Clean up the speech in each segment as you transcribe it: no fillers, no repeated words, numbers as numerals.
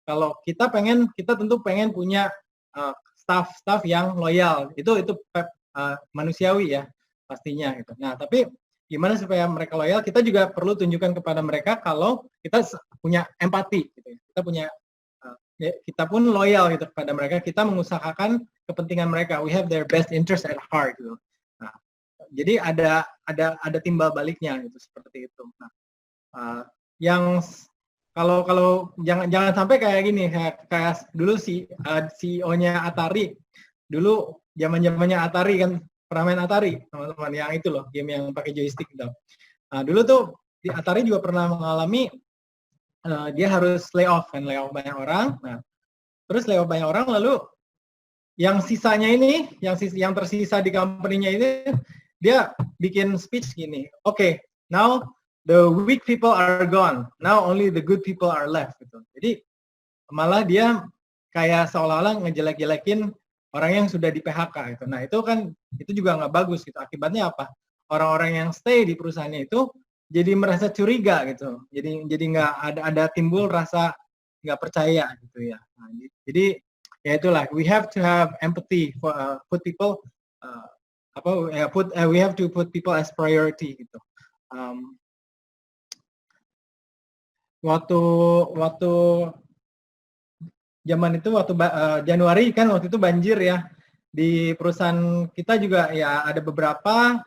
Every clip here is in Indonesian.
Kalau kita tentu pengen punya staff yang loyal. Itu manusiawi ya pastinya gitu. Nah, tapi gimana supaya mereka loyal? Kita juga perlu tunjukkan kepada mereka kalau kita punya empati gitu. Kita pun loyal gitu kepada mereka. Kita mengusahakan kepentingan mereka. We have their best interest at heart gitu. Nah, jadi ada timbal baliknya gitu seperti itu. Nah, yang kalau jangan sampai kayak gini, kayak dulu CEO-nya Atari, dulu zamannya Atari kan, pernah main Atari teman-teman, yang itu loh, game yang pakai joystick gitu. Nah, dulu tuh di Atari juga pernah mengalami dia harus layoff banyak orang. Nah, terus layoff banyak orang, lalu yang sisanya ini, yang tersisa di company-nya ini, dia bikin speech gini, okay, now the weak people are gone, now only the good people are left gitu. Jadi malah dia kayak seolah-olah ngejelek-jelekin orang yang sudah di PHK gitu. Nah, itu juga nggak bagus gitu. Akibatnya apa? Orang-orang yang stay di perusahaannya itu jadi merasa curiga gitu. Jadi nggak ada timbul rasa nggak percaya gitu ya. Nah, jadi ya itulah, we have to have empathy for put people we have to put people as priority gitu. Waktu zaman itu Januari kan, waktu itu banjir ya di perusahaan kita juga ya, ada beberapa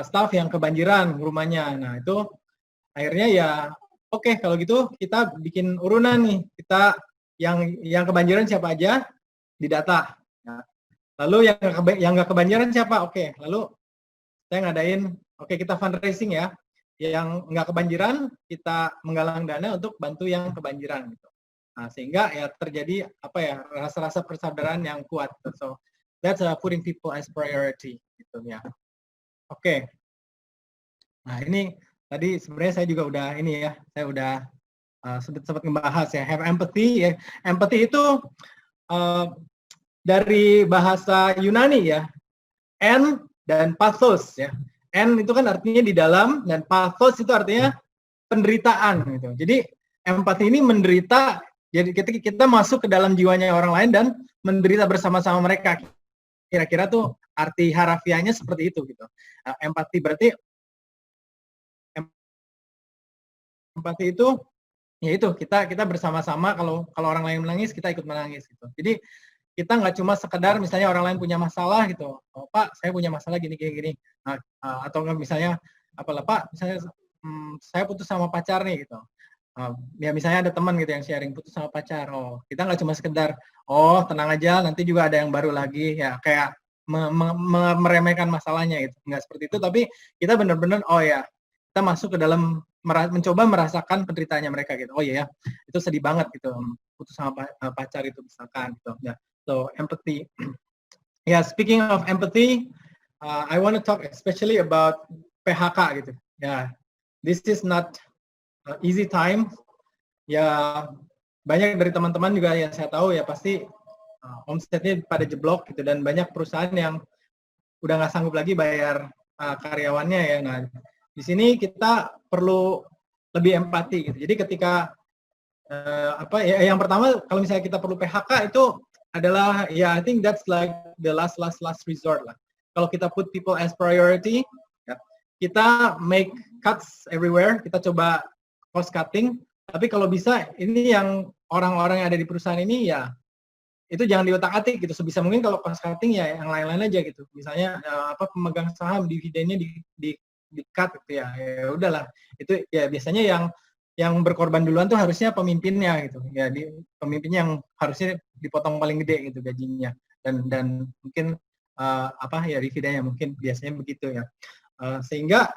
staff yang kebanjiran rumahnya. Nah, itu akhirnya ya oke, kalau gitu kita bikin urunan nih, kita yang kebanjiran siapa aja didata. Nah, lalu yang nggak kebanjiran siapa? Oke, lalu saya ngadain, kita fundraising ya. Yang nggak kebanjiran kita menggalang dana untuk bantu yang kebanjiran gitu. Nah, sehingga ya terjadi rasa-rasa persaudaraan yang kuat. So that's putting people as priority gitu ya. Oke. Nah, ini tadi sebenarnya saya juga udah saya udah sempat ngebahas ya, have empathy ya. Empathy itu dari bahasa Yunani ya, en dan pathos ya. En itu kan artinya di dalam, dan pathos itu artinya penderitaan gitu. Jadi empati ini menderita, jadi kita masuk ke dalam jiwanya orang lain dan menderita bersama-sama mereka. Kira-kira tuh arti harafiahnya seperti itu gitu. Empati berarti empati itu ya itu kita bersama-sama, kalau orang lain menangis kita ikut menangis gitu. Jadi kita nggak cuma sekedar misalnya orang lain punya masalah gitu, oh Pak saya punya masalah gini, nah, atau misalnya Pak misalnya saya putus sama pacar nih gitu, ya misalnya ada teman gitu yang sharing putus sama pacar, oh kita nggak cuma sekedar oh tenang aja nanti juga ada yang baru lagi ya, kayak meremehkan masalahnya gitu, nggak seperti itu, tapi kita benar-benar oh ya kita masuk ke dalam, mencoba merasakan penderitaannya mereka gitu. Oh iya ya, itu sedih banget gitu putus sama pacar itu misalkan gitu ya. So empathy. Yeah, speaking of empathy, I want to talk especially about PHK gitu. Yeah, this is not easy time. Ya, banyak dari teman-teman juga yang saya tahu ya pasti omsetnya pada jeblok gitu, dan banyak perusahaan yang udah nggak sanggup lagi bayar karyawannya ya. Nah, di sini kita perlu lebih empati gitu. Jadi ketika yang pertama kalau misalnya kita perlu PHK itu adalah ya I think that's like the last resort lah. Kalau kita put people as priority, ya, kita make cuts everywhere, kita coba cost cutting, tapi kalau bisa ini yang orang-orang yang ada di perusahaan ini ya itu jangan diotak-atik gitu, sebisa mungkin kalau cost cutting ya yang lain-lain aja gitu. Misalnya pemegang saham dividennya di cut gitu ya. Ya udahlah. Itu ya biasanya yang berkorban duluan tuh harusnya pemimpinnya gitu. Ya pemimpinnya yang harusnya dipotong paling gede gitu gajinya. Dan mungkin dividennya mungkin biasanya begitu ya. Sehingga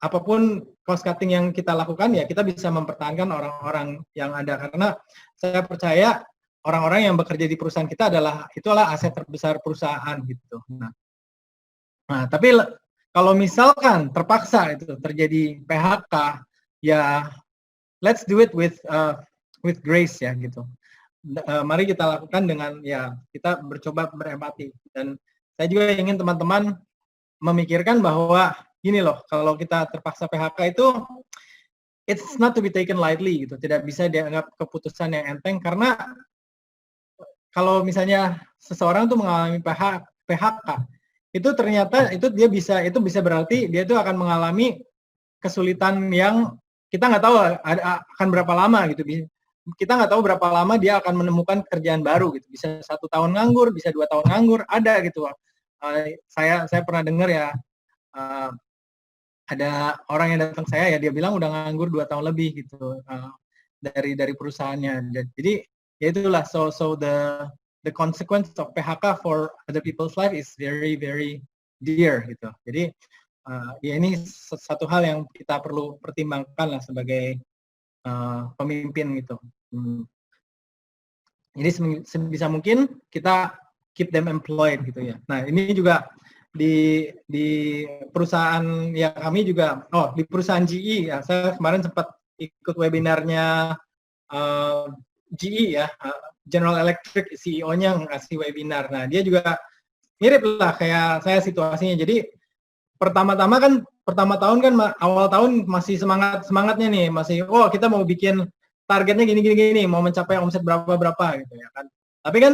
apapun cost cutting yang kita lakukan ya kita bisa mempertahankan orang-orang yang ada, karena saya percaya orang-orang yang bekerja di perusahaan kita itulah aset terbesar perusahaan gitu. Nah, tapi kalau misalkan terpaksa itu terjadi PHK, ya let's do it with grace ya gitu. Mari kita lakukan dengan ya kita mencoba berempati, dan saya juga ingin teman-teman memikirkan bahwa gini loh, kalau kita terpaksa PHK itu it's not to be taken lightly gitu, tidak bisa dianggap keputusan yang enteng karena kalau misalnya seseorang tuh mengalami PHK, itu ternyata itu bisa berarti dia itu akan mengalami kesulitan yang kita nggak tahu akan berapa lama gitu. Kita nggak tahu berapa lama dia akan menemukan kerjaan baru gitu. Bisa 1 tahun nganggur, bisa 2 tahun nganggur, ada gitu. Saya pernah dengar ya, ada orang yang datang saya ya dia bilang udah nganggur 2 tahun lebih gitu dari perusahaannya. Jadi ya itulah so the consequence of PHK for other people's life is very very dear gitu. Jadi ya ini satu hal yang kita perlu pertimbangkan lah sebagai pemimpin gitu. Jadi sebisa mungkin kita keep them employed gitu ya. Nah ini juga di perusahaan ya kami juga, di perusahaan GE ya, saya kemarin sempat ikut webinarnya GE ya, General Electric CEO-nya ngasih webinar. Nah dia juga mirip lah kayak saya situasinya. Jadi pertama tahun kan awal tahun masih semangatnya nih, masih kita mau bikin targetnya gini, mau mencapai omset berapa gitu ya kan. Tapi kan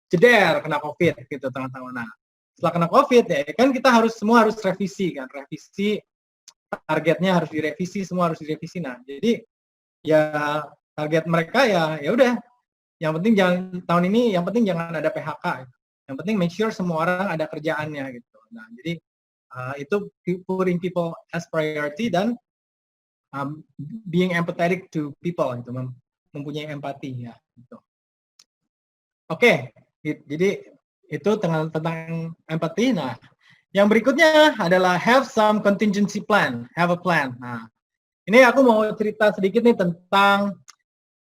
jeder kena COVID gitu tengah-tengah. Nah, setelah kena COVID ya kan kita semua harus revisi kan, revisi targetnya harus direvisi, semua harus direvisi. Nah, jadi ya target mereka ya udah, yang penting tahun ini yang penting jangan ada PHK. Yang penting make sure semua orang ada kerjaannya gitu. Nah, jadi itu putting people as priority dan being empathetic to people gitu, mempunyai empati ya gitu. Oke, jadi itu tentang empati. Nah, yang berikutnya adalah have some contingency plan, have a plan. Nah, ini aku mau cerita sedikit nih tentang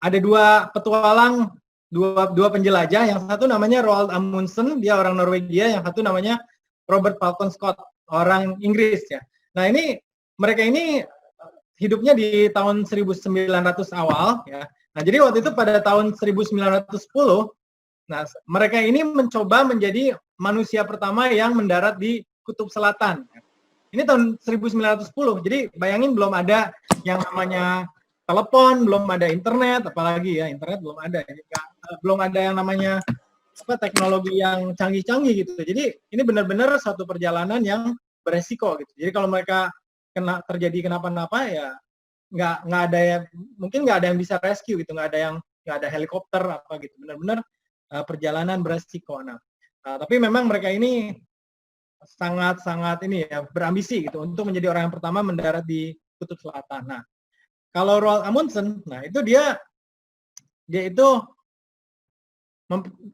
ada 2 petualang, dua penjelajah. Yang satu namanya Roald Amundsen, dia orang Norwegia. Yang satu namanya Robert Falcon Scott, orang Inggris ya. Nah mereka ini hidupnya di tahun 1900 awal ya. Nah jadi waktu itu pada tahun 1910, nah mereka ini mencoba menjadi manusia pertama yang mendarat di Kutub Selatan. Ini tahun 1910, jadi bayangin belum ada yang namanya telepon, belum ada internet, apalagi ya internet belum ada, belum ada yang namanya teknologi yang canggih-canggih gitu. Jadi ini benar-benar satu perjalanan yang beresiko gitu. Jadi kalau mereka terjadi kenapa-napa ya nggak ada yang, mungkin nggak ada yang bisa rescue gitu, nggak ada helikopter apa gitu. Benar-benar perjalanan beresiko. Nah, tapi memang mereka ini sangat ini ya berambisi gitu untuk menjadi orang yang pertama mendarat di Kutub Selatan. Nah, kalau Roald Amundsen, nah itu dia itu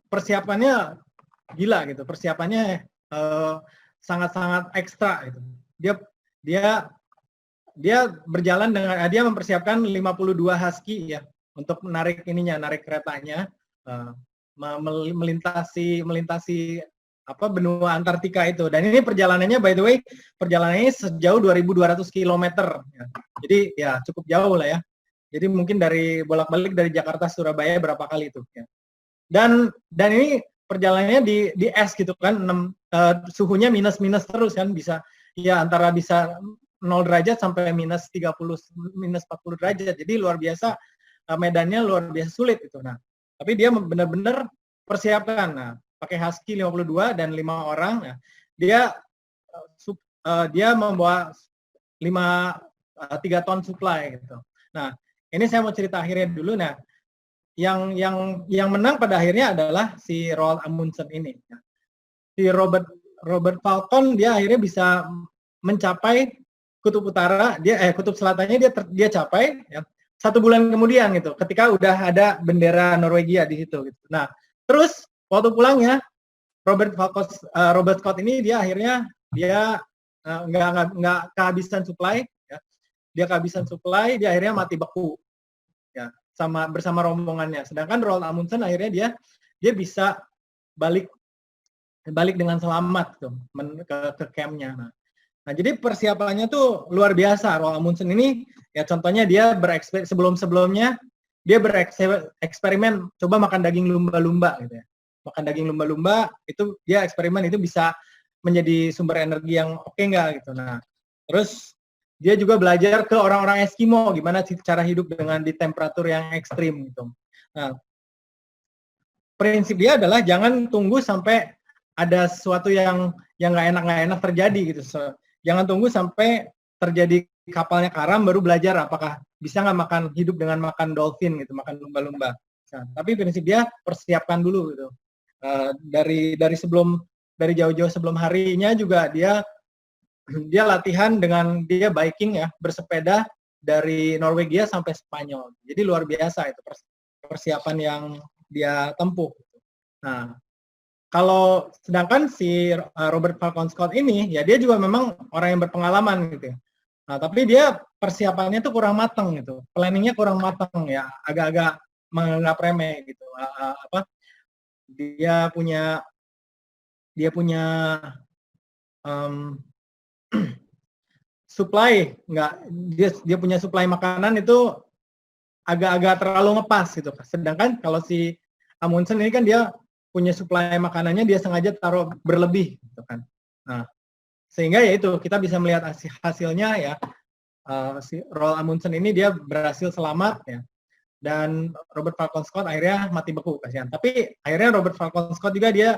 persiapannya gila gitu, persiapannya sangat-sangat ekstra gitu. Dia berjalan dengan dia mempersiapkan 52 husky ya untuk narik keretanya, melintasi benua Antartika itu. Dan ini perjalanannya by the way perjalanannya sejauh 2.200 km ya. Jadi ya cukup jauh lah ya. Jadi mungkin dari bolak-balik dari Jakarta Surabaya berapa kali itu ya. Dan ini perjalanannya di es gitu kan, suhunya minus terus kan, bisa ya antara bisa 0 derajat sampai minus 40 derajat. Jadi luar biasa, medannya luar biasa sulit gitu. Nah, tapi dia benar-benar persiapkan. Nah, pakai husky 52 dan 5 orang. Nah, dia membawa 3 ton supply gitu. Nah, ini saya mau cerita akhirnya dulu. Nah, yang menang pada akhirnya adalah si Roald Amundsen ini. Si Robert Falcon dia akhirnya bisa mencapai Kutub Utara, Kutub Selatannya dia capai ya, 1 bulan kemudian gitu, ketika udah ada bendera Norwegia di situ gitu. Nah, terus waktu pulangnya Robert Scott ini dia akhirnya nggak kehabisan supply ya. Dia kehabisan supply, dia akhirnya mati beku ya bersama rombongannya. Sedangkan Roald Amundsen akhirnya dia bisa balik dengan selamat tuh ke campnya. Nah, jadi persiapannya tuh luar biasa. Roald Amundsen ini ya contohnya dia sebelumnya dia bereksperimen coba makan daging lumba-lumba gitu ya. Makan daging lumba-lumba itu dia eksperimen itu bisa menjadi sumber energi yang oke nggak gitu. Nah, terus dia juga belajar ke orang-orang Eskimo gimana sih cara hidup dengan di temperatur yang ekstrim gitu. Nah, prinsip dia adalah jangan tunggu sampai ada sesuatu yang nggak enak terjadi gitu. Jangan tunggu sampai terjadi kapalnya karam baru belajar apakah bisa nggak makan hidup dengan makan dolphin gitu, makan lumba-lumba. Nah, tapi prinsip dia persiapkan dulu gitu. Dari jauh-jauh sebelum harinya juga dia latihan dengan dia biking ya, bersepeda dari Norwegia sampai Spanyol. Jadi luar biasa itu persiapan yang dia tempuh. Nah, kalau sedangkan si Robert Falcon Scott ini, ya dia juga memang orang yang berpengalaman gitu ya. Nah, tapi dia persiapannya tuh kurang matang gitu, planningnya kurang matang ya, agak-agak menganggap remeh gitu. Dia punya supply dia punya supply makanan itu agak-agak terlalu ngepas gitu. Sedangkan kalau si Amundsen ini kan dia punya supply makanannya dia sengaja taruh berlebih gitu kan. Nah, sehingga ya itu kita bisa melihat hasilnya ya. Si Roald Amundsen ini dia berhasil selamat ya. Dan Robert Falcon Scott akhirnya mati beku kasihan. Tapi akhirnya Robert Falcon Scott juga dia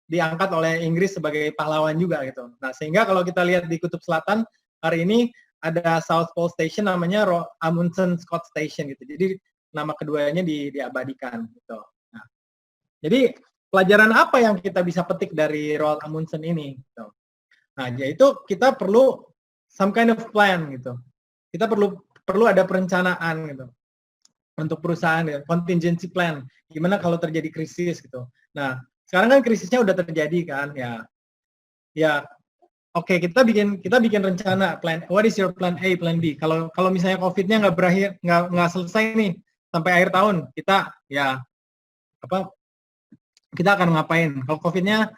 diangkat oleh Inggris sebagai pahlawan juga gitu. Nah, sehingga kalau kita lihat di Kutub Selatan hari ini ada South Pole Station namanya Amundsen Scott Station gitu. Jadi nama keduanya diabadikan gitu. Nah, jadi pelajaran apa yang kita bisa petik dari Roald Amundsen ini gitu. Nah, yaitu kita perlu some kind of plan gitu. Kita perlu ada perencanaan gitu. Untuk perusahaan ya, contingency plan. Gimana kalau terjadi krisis gitu. Nah, sekarang kan krisisnya udah terjadi kan ya. Ya, oke, kita bikin rencana plan. What is your plan A, plan B? Kalau misalnya COVID-nya nggak berakhir, nggak selesai nih sampai akhir tahun, kita ya kita akan ngapain? Kalau COVID-nya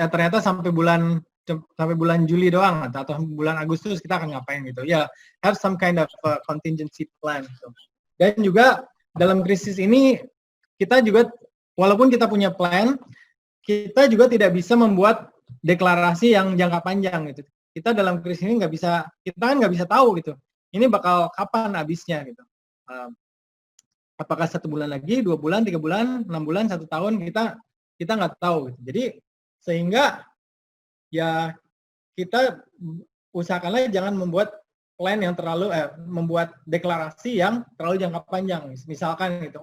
ternyata sampai bulan Juli doang atau bulan Agustus kita akan ngapain gitu. Ya, have some kind of contingency plan. Gitu. Dan juga dalam krisis ini kita juga walaupun kita punya plan, kita juga tidak bisa membuat deklarasi yang jangka panjang gitu. Kita dalam krisis ini kita kan nggak bisa tahu gitu. Ini bakal kapan habisnya gitu. Apakah 1 bulan lagi, 2 bulan, 3 bulan, 6 bulan, 1 tahun kita nggak tahu gitu. Jadi sehingga ya kita usahakanlah jangan membuat plan yang membuat deklarasi yang terlalu jangka panjang. Misalkan gitu,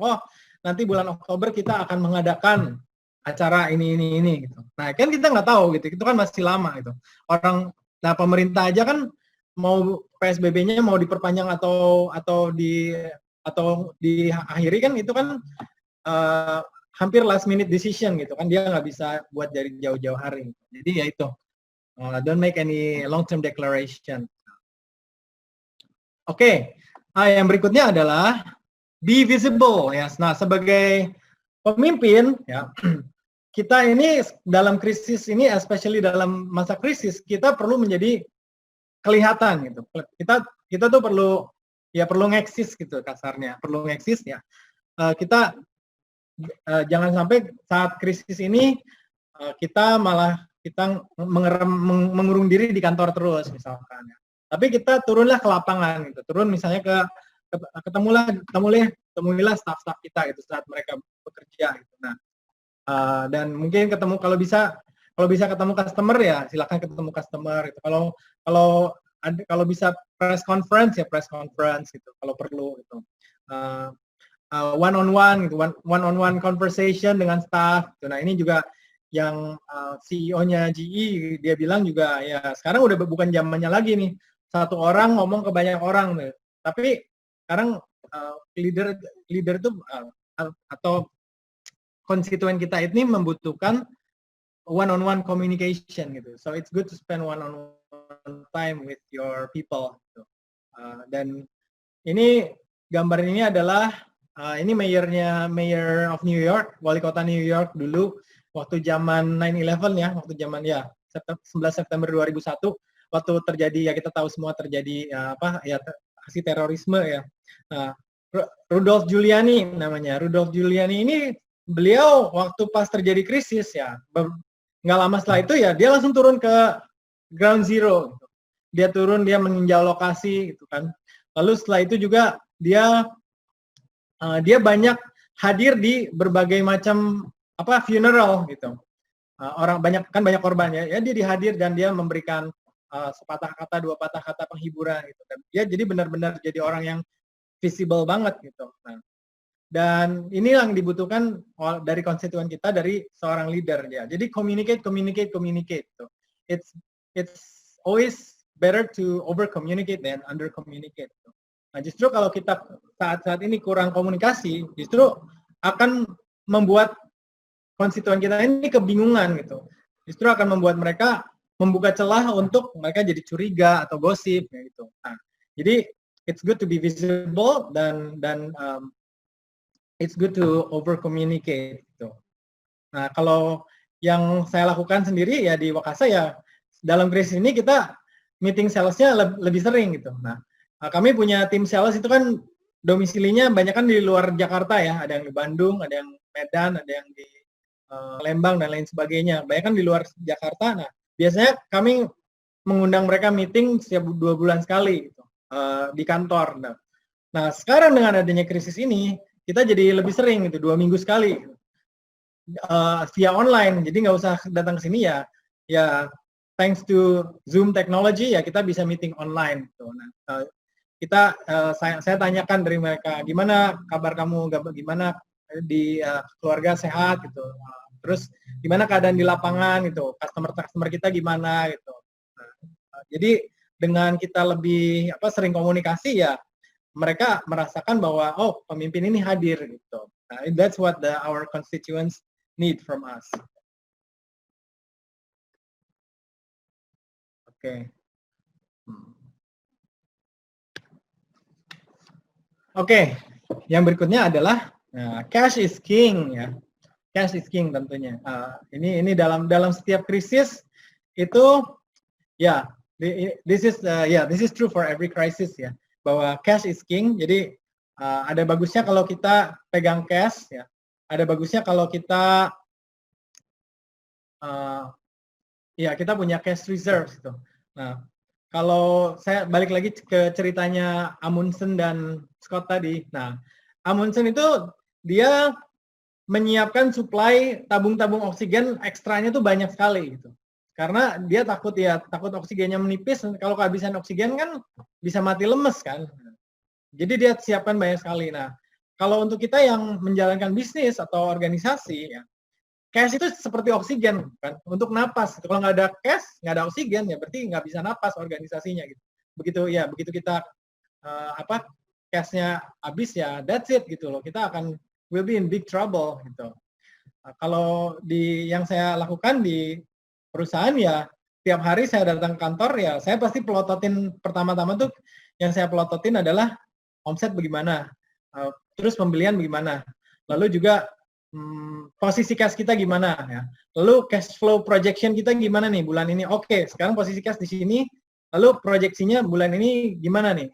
nanti bulan Oktober kita akan mengadakan acara ini gitu. Nah, kan kita nggak tahu gitu, itu kan masih lama gitu. Pemerintah aja kan mau PSBB-nya mau diperpanjang atau diakhiri kan itu kan hampir last minute decision gitu kan, dia nggak bisa buat dari jauh-jauh hari. Jadi ya itu, don't make any long-term declaration. Oke, yang berikutnya adalah be visible ya. Nah, sebagai pemimpin ya, kita ini dalam krisis ini, especially dalam masa krisis, kita perlu menjadi kelihatan gitu. Kita tuh perlu ngeksis gitu kasarnya, perlu ngeksis ya. Kita jangan sampai saat krisis ini kita mengurung diri di kantor terus misalkan ya. Tapi kita turunlah ke lapangan gitu. Turun misalnya ketemulah staff-staff kita gitu saat mereka bekerja gitu. Nah, dan mungkin kalau bisa ketemu customer ya silakan ketemu customer gitu. Kalau bisa press conference ya press conference gitu kalau perlu gitu. One on one conversation dengan staff gitu. Nah, ini juga yang CEO-nya GE dia bilang juga ya sekarang udah bukan zamannya lagi nih satu orang ngomong ke banyak orang gitu. Tapi sekarang leader itu atau konstituen kita ini membutuhkan one-on-one communication gitu. So it's good to spend one-on-one time with your people. Gitu. Dan ini gambar ini adalah ini mayor of New York, wali kota New York dulu waktu zaman 9/11 ya, waktu zaman 11 September 2001 waktu terjadi ya kita tahu semua terjadi aksi terorisme ya. Nah, Rudolph Giuliani namanya. Rudolph Giuliani ini beliau waktu pas terjadi krisis ya, nggak lama setelah itu ya dia langsung turun ke ground zero. dia turun, dia meninjau lokasi gitu kan. Lalu setelah itu juga dia banyak hadir di berbagai macam funeral gitu. Orang banyak korban ya, dia dihadir dan dia memberikan sepatah kata, dua patah kata penghiburan gitu kan. Dia jadi benar-benar jadi orang yang visible banget gitu. Nah, dan ini yang dibutuhkan dari konstituen kita, dari seorang leader ya. Jadi communicate. Gitu. It's always better to over communicate than under communicate. Gitu. Nah, justru kalau kita saat ini kurang komunikasi, justru akan membuat konstituen kita ini kebingungan gitu. Justru akan membuat mereka membuka celah untuk mereka jadi curiga atau gosip gitu. Nah, jadi it's good to be visible dan it's good to over communicate gitu. Nah, kalau yang saya lakukan sendiri ya di Wakasa ya, dalam krisis ini kita meeting salesnya lebih sering gitu. Nah, kami punya tim sales itu kan domisilinya banyak kan di luar Jakarta ya, ada yang di Bandung, ada yang Medan, ada yang di Lembang dan lain sebagainya. Banyak kan di luar Jakarta. Nah, biasanya kami mengundang mereka meeting setiap 2 bulan sekali gitu, di kantor. Nah, sekarang dengan adanya krisis ini, kita jadi lebih sering gitu, 2 minggu sekali via online. Jadi nggak usah datang ke sini ya thanks to Zoom technology ya kita bisa meeting online gitu. Nah, saya tanyakan dari mereka, gimana kabar kamu, gimana di keluarga sehat gitu. Terus gimana keadaan di lapangan gitu, customer kita gimana gitu. Nah, jadi dengan kita lebih sering komunikasi ya mereka merasakan bahwa oh pemimpin ini hadir gitu. Nah, that's what our constituents need from us. Oke. Oke, yang berikutnya adalah cash is king ya. Cash is king tentunya. Ini dalam setiap krisis itu ya this is true for every crisis ya. Bahwa cash is king. Jadi ada bagusnya kalau kita pegang cash ya. Ada bagusnya kalau kita kita punya cash reserves gitu. Nah, kalau saya balik lagi ke ceritanya Amundsen dan Scott tadi. Nah, Amundsen itu dia menyiapkan supply tabung-tabung oksigen ekstranya tuh banyak sekali gitu. Karena dia takut oksigennya menipis, kalau kehabisan oksigen kan bisa mati lemes kan. Jadi dia siapkan banyak sekali. Nah, kalau untuk kita yang menjalankan bisnis atau organisasi ya, cash itu seperti oksigen kan, untuk napas. Kalau nggak ada cash, nggak ada oksigen ya berarti nggak bisa napas organisasinya gitu. Begitu kita cashnya habis ya that's it gitu loh. Kita will be in big trouble gitu. Nah, kalau yang saya lakukan di perusahaan ya tiap hari saya datang ke kantor ya saya pasti pelototin pertama-tama tuh yang saya pelototin adalah omset bagaimana, terus pembelian bagaimana, lalu juga posisi cash kita gimana ya, lalu cash flow projection kita gimana nih bulan ini. Oke, sekarang posisi cash di sini, lalu proyeksinya bulan ini gimana nih,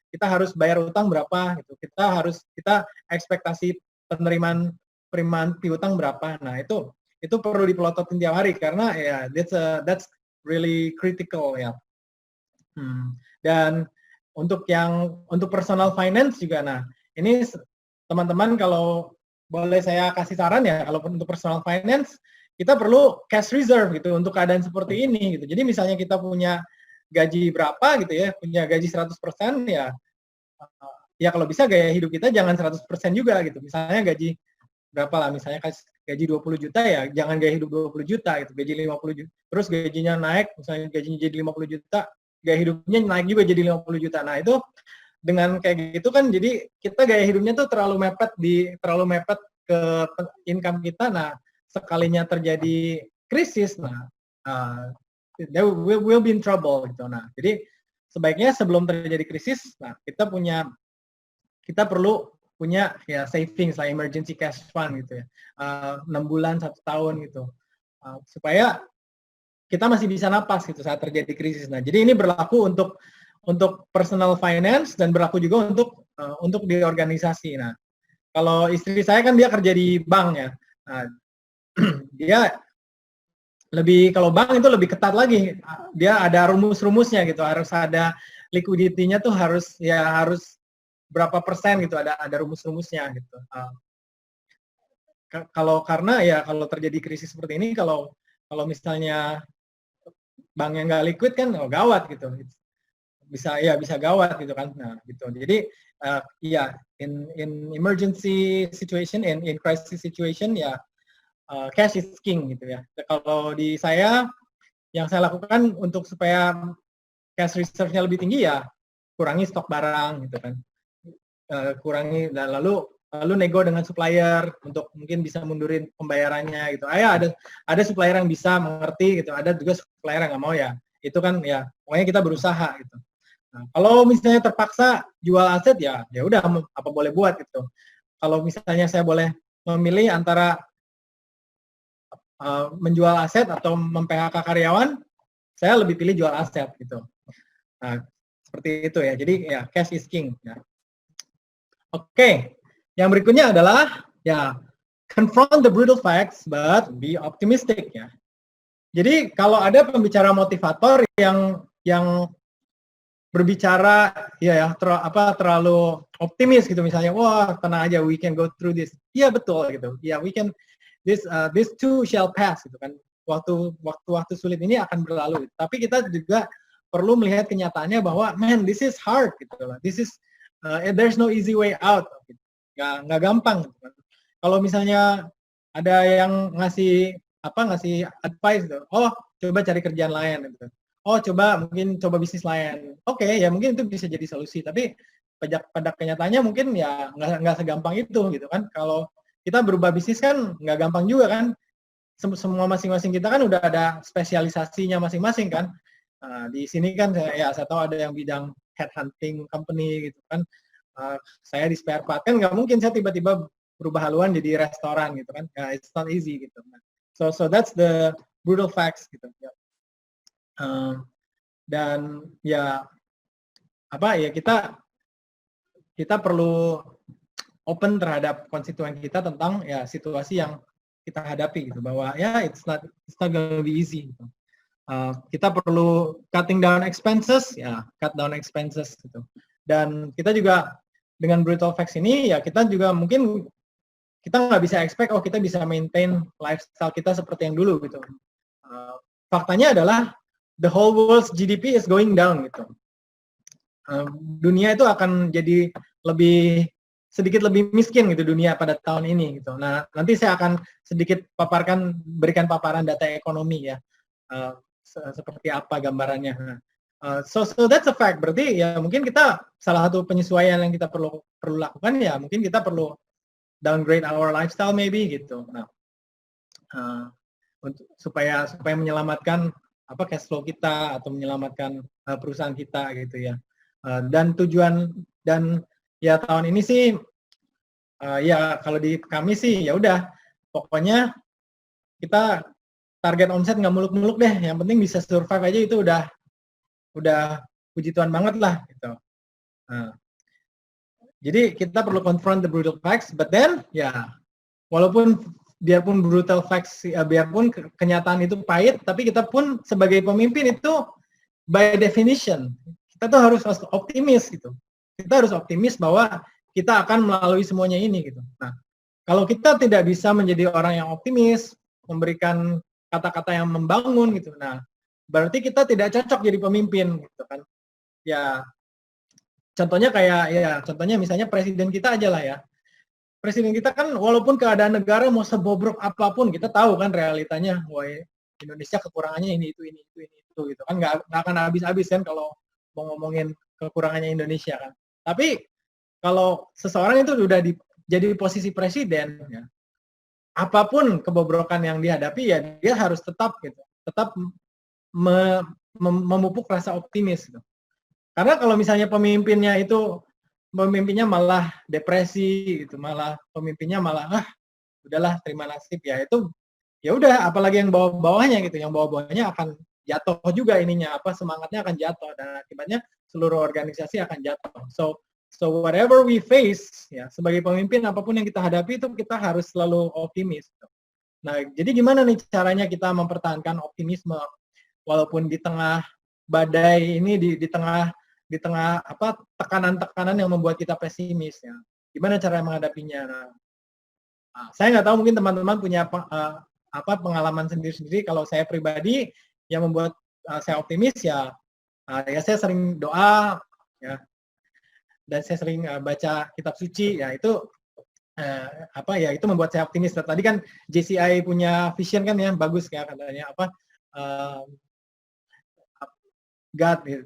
kita harus bayar utang berapa gitu, kita ekspektasi penerimaan piutang berapa. Nah itu perlu dipelototin tiap hari karena ya that's really critical ya. Dan untuk personal finance juga, nah ini teman-teman kalau boleh saya kasih saran ya, kalau untuk personal finance kita perlu cash reserve gitu untuk keadaan seperti ini gitu. Jadi misalnya kita punya gaji berapa gitu ya, punya gaji 100% ya kalau bisa gaya hidup kita jangan 100% juga gitu. Misalnya gaji berapa lah, misalnya gaji 20 juta ya jangan gaya hidup 20 juta gitu, gaji 50 juta. Terus gajinya naik, misalnya gajinya jadi 50 juta, gaya hidupnya naik juga jadi 50 juta. Nah, itu dengan kayak gitu kan jadi kita gaya hidupnya tuh terlalu mepet ke income kita. Nah, sekalinya terjadi krisis, nah we'll be in trouble gitu. Nah, jadi sebaiknya sebelum terjadi krisis, nah kita perlu punya ya savings lah, emergency cash fund gitu ya, 6 bulan 1 tahun gitu, supaya kita masih bisa napas gitu saat terjadi krisis. Nah, jadi ini berlaku untuk personal finance dan berlaku juga untuk di organisasi. Nah, kalau istri saya kan dia kerja di bank ya, nah, dia kalau bank itu lebih ketat lagi, dia ada rumus-rumusnya gitu, harus ada liquidity-nya tuh harus berapa persen gitu, ada rumus-rumusnya gitu. Kalau karena ya kalau terjadi krisis seperti ini, kalau misalnya banknya nggak liquid kan, oh gawat gitu, bisa gawat gitu kan. Nah gitu. Jadi ya in emergency situation, in crisis situation ya cash is king gitu ya. Kalau di saya, yang saya lakukan untuk supaya cash reserve-nya lebih tinggi ya kurangi stok barang gitu kan. Kurangi, dan lalu nego dengan supplier untuk mungkin bisa mundurin pembayarannya gitu. Ada supplier yang bisa mengerti gitu, ada juga supplier yang nggak mau ya. Itu kan ya pokoknya kita berusaha gitu. Nah, kalau misalnya terpaksa jual aset ya udah apa boleh buat gitu. Kalau misalnya saya boleh memilih antara menjual aset atau mem-PHK karyawan, saya lebih pilih jual aset gitu. Nah, seperti itu ya. Jadi ya cash is king ya. Oke, yang berikutnya adalah ya confront the brutal facts but be optimistic ya. Jadi kalau ada pembicara motivator yang berbicara terlalu optimis gitu, misalnya wah tenang aja, we can go through this. Iya betul gitu. Ya we can, this too shall pass gitu kan. Waktu sulit ini akan berlalu. Tapi kita juga perlu melihat kenyataannya bahwa man, this is hard gitu loh. This is there's no easy way out. Nggak gampang gitu kan. Kalau misalnya ada yang ngasih advice gitu, oh coba cari kerjaan lain gitu. Oh mungkin coba bisnis lain. Oke, ya mungkin itu bisa jadi solusi, tapi pada kenyataannya mungkin ya nggak segampang itu gitu kan. Kalau kita berubah bisnis kan nggak gampang juga kan. Semua masing-masing kita kan udah ada spesialisasinya masing-masing kan. Di sini kan saya tahu ada yang bidang headhunting company gitu kan. Saya di spare part kan nggak mungkin saya tiba-tiba berubah haluan jadi restoran gitu kan. It's not easy gitu. So that's the brutal facts gitu. Dan ya kita perlu open terhadap konstituen kita tentang ya situasi yang kita hadapi gitu, bahwa ya it's not gonna be easy gitu. Kita perlu cutting down expenses, ya cut down expenses gitu. Dan kita juga dengan brutal facts ini ya kita juga mungkin kita nggak bisa expect kita bisa maintain lifestyle kita seperti yang dulu gitu. Faktanya adalah the whole world's GDP is going down gitu. Dunia itu akan jadi sedikit lebih miskin gitu dunia pada tahun ini gitu. Nah, nanti saya akan sedikit berikan paparan data ekonomi ya. Seperti apa gambarannya. So that's a fact. Berarti ya mungkin kita salah satu penyesuaian yang kita perlu lakukan ya mungkin kita perlu downgrade our lifestyle maybe gitu. Nah, supaya menyelamatkan cash flow kita atau menyelamatkan perusahaan kita gitu ya. Dan tujuan dan ya tahun ini sih ya kalau di kami sih ya udah pokoknya kita target omset nggak muluk-muluk deh, yang penting bisa survive aja itu udah puji Tuhan banget lah gitu. Jadi kita perlu confront the brutal facts, but then ya biarpun brutal facts, biarpun kenyataan itu pahit, tapi kita pun sebagai pemimpin itu by definition kita tuh harus optimis gitu. Kita harus optimis bahwa kita akan melalui semuanya ini gitu. Nah, kalau kita tidak bisa menjadi orang yang optimis, memberikan kata-kata yang membangun gitu, nah berarti kita tidak cocok jadi pemimpin gitu kan. Ya contohnya misalnya presiden kita aja lah ya. Presiden kita kan walaupun keadaan negara mau sebobrok apapun, kita tahu kan realitanya, wah Indonesia kekurangannya ini itu gitu kan, nggak akan habis-habis kan kalau mau ngomongin kekurangannya Indonesia kan. Tapi kalau seseorang itu udah jadi posisi presiden ya, apapun kebobrokan yang dihadapi ya dia harus tetap memupuk rasa optimis gitu. Karena kalau misalnya pemimpinnya malah depresi gitu, malah pemimpinnya udahlah terima nasib ya, itu ya udah, apalagi yang bawah-bawahnya gitu, yang bawah-bawahnya akan jatuh juga ininya, semangatnya akan jatuh, dan akibatnya seluruh organisasi akan jatuh. So whatever we face ya, sebagai pemimpin apapun yang kita hadapi itu kita harus selalu optimis. Nah, jadi gimana nih caranya kita mempertahankan optimisme walaupun di tengah badai ini, di tengah apa tekanan-tekanan yang membuat kita pesimis ya. Gimana cara menghadapinya? Nah, saya nggak tahu mungkin teman-teman punya apa pengalaman sendiri-sendiri. Kalau saya pribadi yang membuat saya optimis ya, ya saya sering doa ya, dan saya sering baca kitab suci ya, itu apa ya, itu membuat saya optimis. Tadi kan JCI punya vision kan ya, bagus ya katanya apa God gitu.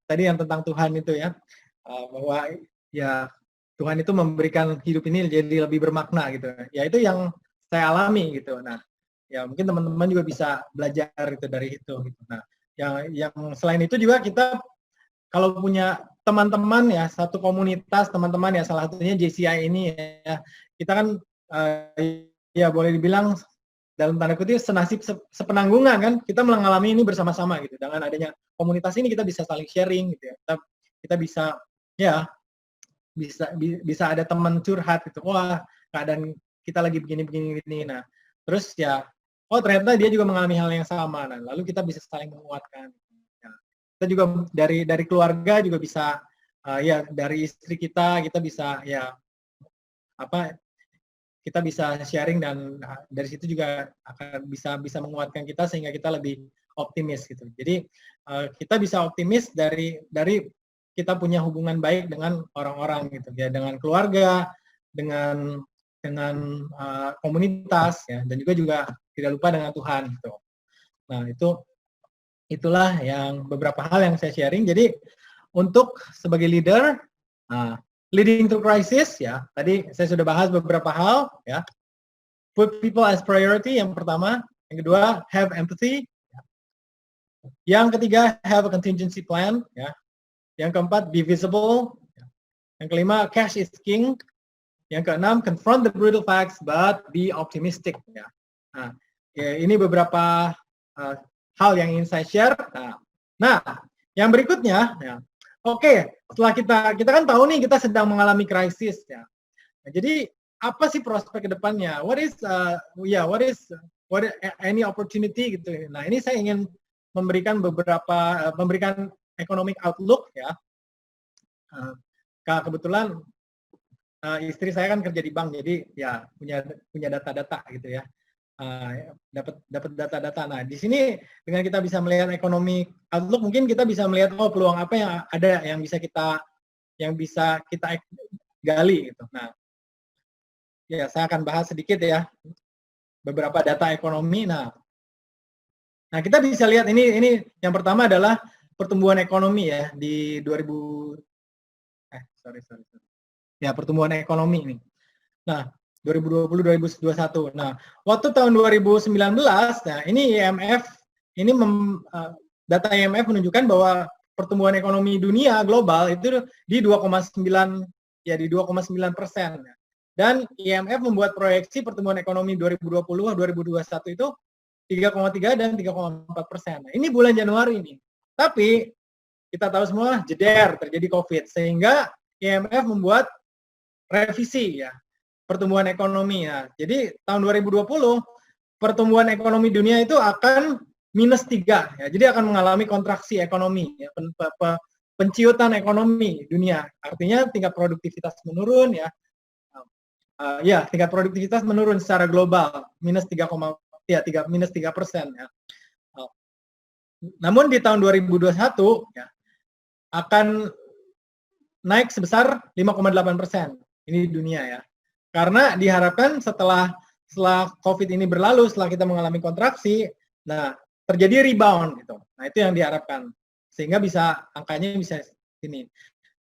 Tadi yang tentang Tuhan itu ya, bahwa ya Tuhan itu memberikan hidup ini jadi lebih bermakna gitu. Ya itu yang saya alami gitu. Nah, ya mungkin teman-teman juga bisa belajar itu dari itu gitu. Nah, yang selain itu juga kita kalau punya teman-teman ya, satu komunitas teman-teman ya, salah satunya JCI ini ya, kita kan ya boleh dibilang dalam tanda kutip senasib sepenanggungan kan, kita mengalami ini bersama-sama gitu. Dengan adanya komunitas ini kita bisa saling sharing gitu ya. Kita bisa ya bisa ada teman curhat gitu. Wah, keadaan kita lagi begini. Nah, terus ya, oh ternyata dia juga mengalami hal yang sama. Nah, lalu kita bisa saling menguatkan. Ya. Kita juga dari keluarga juga bisa ya dari istri kita bisa ya apa kita bisa sharing dan dari situ juga akan bisa menguatkan kita sehingga kita lebih optimis gitu. Jadi kita bisa optimis dari kita punya hubungan baik dengan orang-orang gitu ya, dengan keluarga, dengan komunitas ya, dan juga tidak lupa dengan Tuhan gitu. Nah, itulah yang beberapa hal yang saya sharing. Jadi untuk sebagai leader, leading through crisis ya, tadi saya sudah bahas beberapa hal ya. Put people as priority yang pertama, yang kedua have empathy, yang ketiga have a contingency plan ya, yang keempat be visible, yang kelima cash is king, yang keenam confront the brutal facts but be optimistic ya. Nah, ya, ini beberapa hal yang ingin saya share. Nah, yang berikutnya ya. Oke, setelah kita kan tahu nih kita sedang mengalami krisis ya. Nah, jadi apa sih prospek ke depannya? What any opportunity gitu. Nah, ini saya ingin memberikan economic outlook ya. Kebetulan istri saya kan kerja di bank, jadi ya punya data-data gitu ya. Dapat data-data. Nah, di sini dengan kita bisa melihat ekonomi outlook, mungkin kita bisa melihat peluang apa yang ada yang bisa kita gali gitu. Nah, ya saya akan bahas sedikit ya beberapa data ekonomi. Nah, kita bisa lihat ini yang pertama adalah pertumbuhan ekonomi ya di 2000 Ya, pertumbuhan ekonomi ini. Nah, 2020-2021. Nah, waktu tahun 2019, nah ini IMF, data IMF menunjukkan bahwa pertumbuhan ekonomi dunia global itu di 2,9 %. Dan IMF membuat proyeksi pertumbuhan ekonomi 2020-2021 itu 3,3 dan 3,4%. Nah, ini bulan Januari ini. Tapi kita tahu semua jeder terjadi COVID sehingga IMF membuat revisi ya pertumbuhan ekonomi ya. Jadi tahun 2020 pertumbuhan ekonomi dunia itu akan -3 ya. Jadi akan mengalami kontraksi ekonomi ya, penciutan ekonomi dunia. Artinya tingkat produktivitas menurun ya. Tingkat produktivitas menurun secara global -3% ya. Namun di tahun 2021 ya akan naik sebesar 5,8%. Ini dunia ya. Karena diharapkan setelah COVID ini berlalu, setelah kita mengalami kontraksi, nah terjadi rebound gitu. Nah, itu yang diharapkan. Sehingga angkanya bisa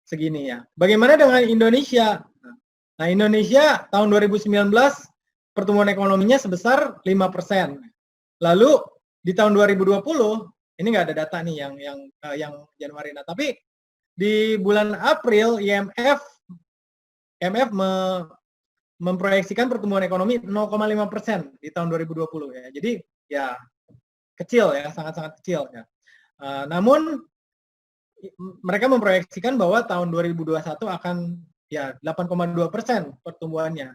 segini ya. Bagaimana dengan Indonesia? Nah, Indonesia tahun 2019 pertumbuhan ekonominya sebesar 5%. Lalu di tahun 2020 ini nggak ada data nih yang Januari. Nah, tapi di bulan April IMF memproyeksikan pertumbuhan ekonomi 0,5% di tahun 2020 ya. Jadi ya kecil ya, sangat-sangat kecil ya. Namun mereka memproyeksikan bahwa tahun 2021 akan ya 8,2% pertumbuhannya.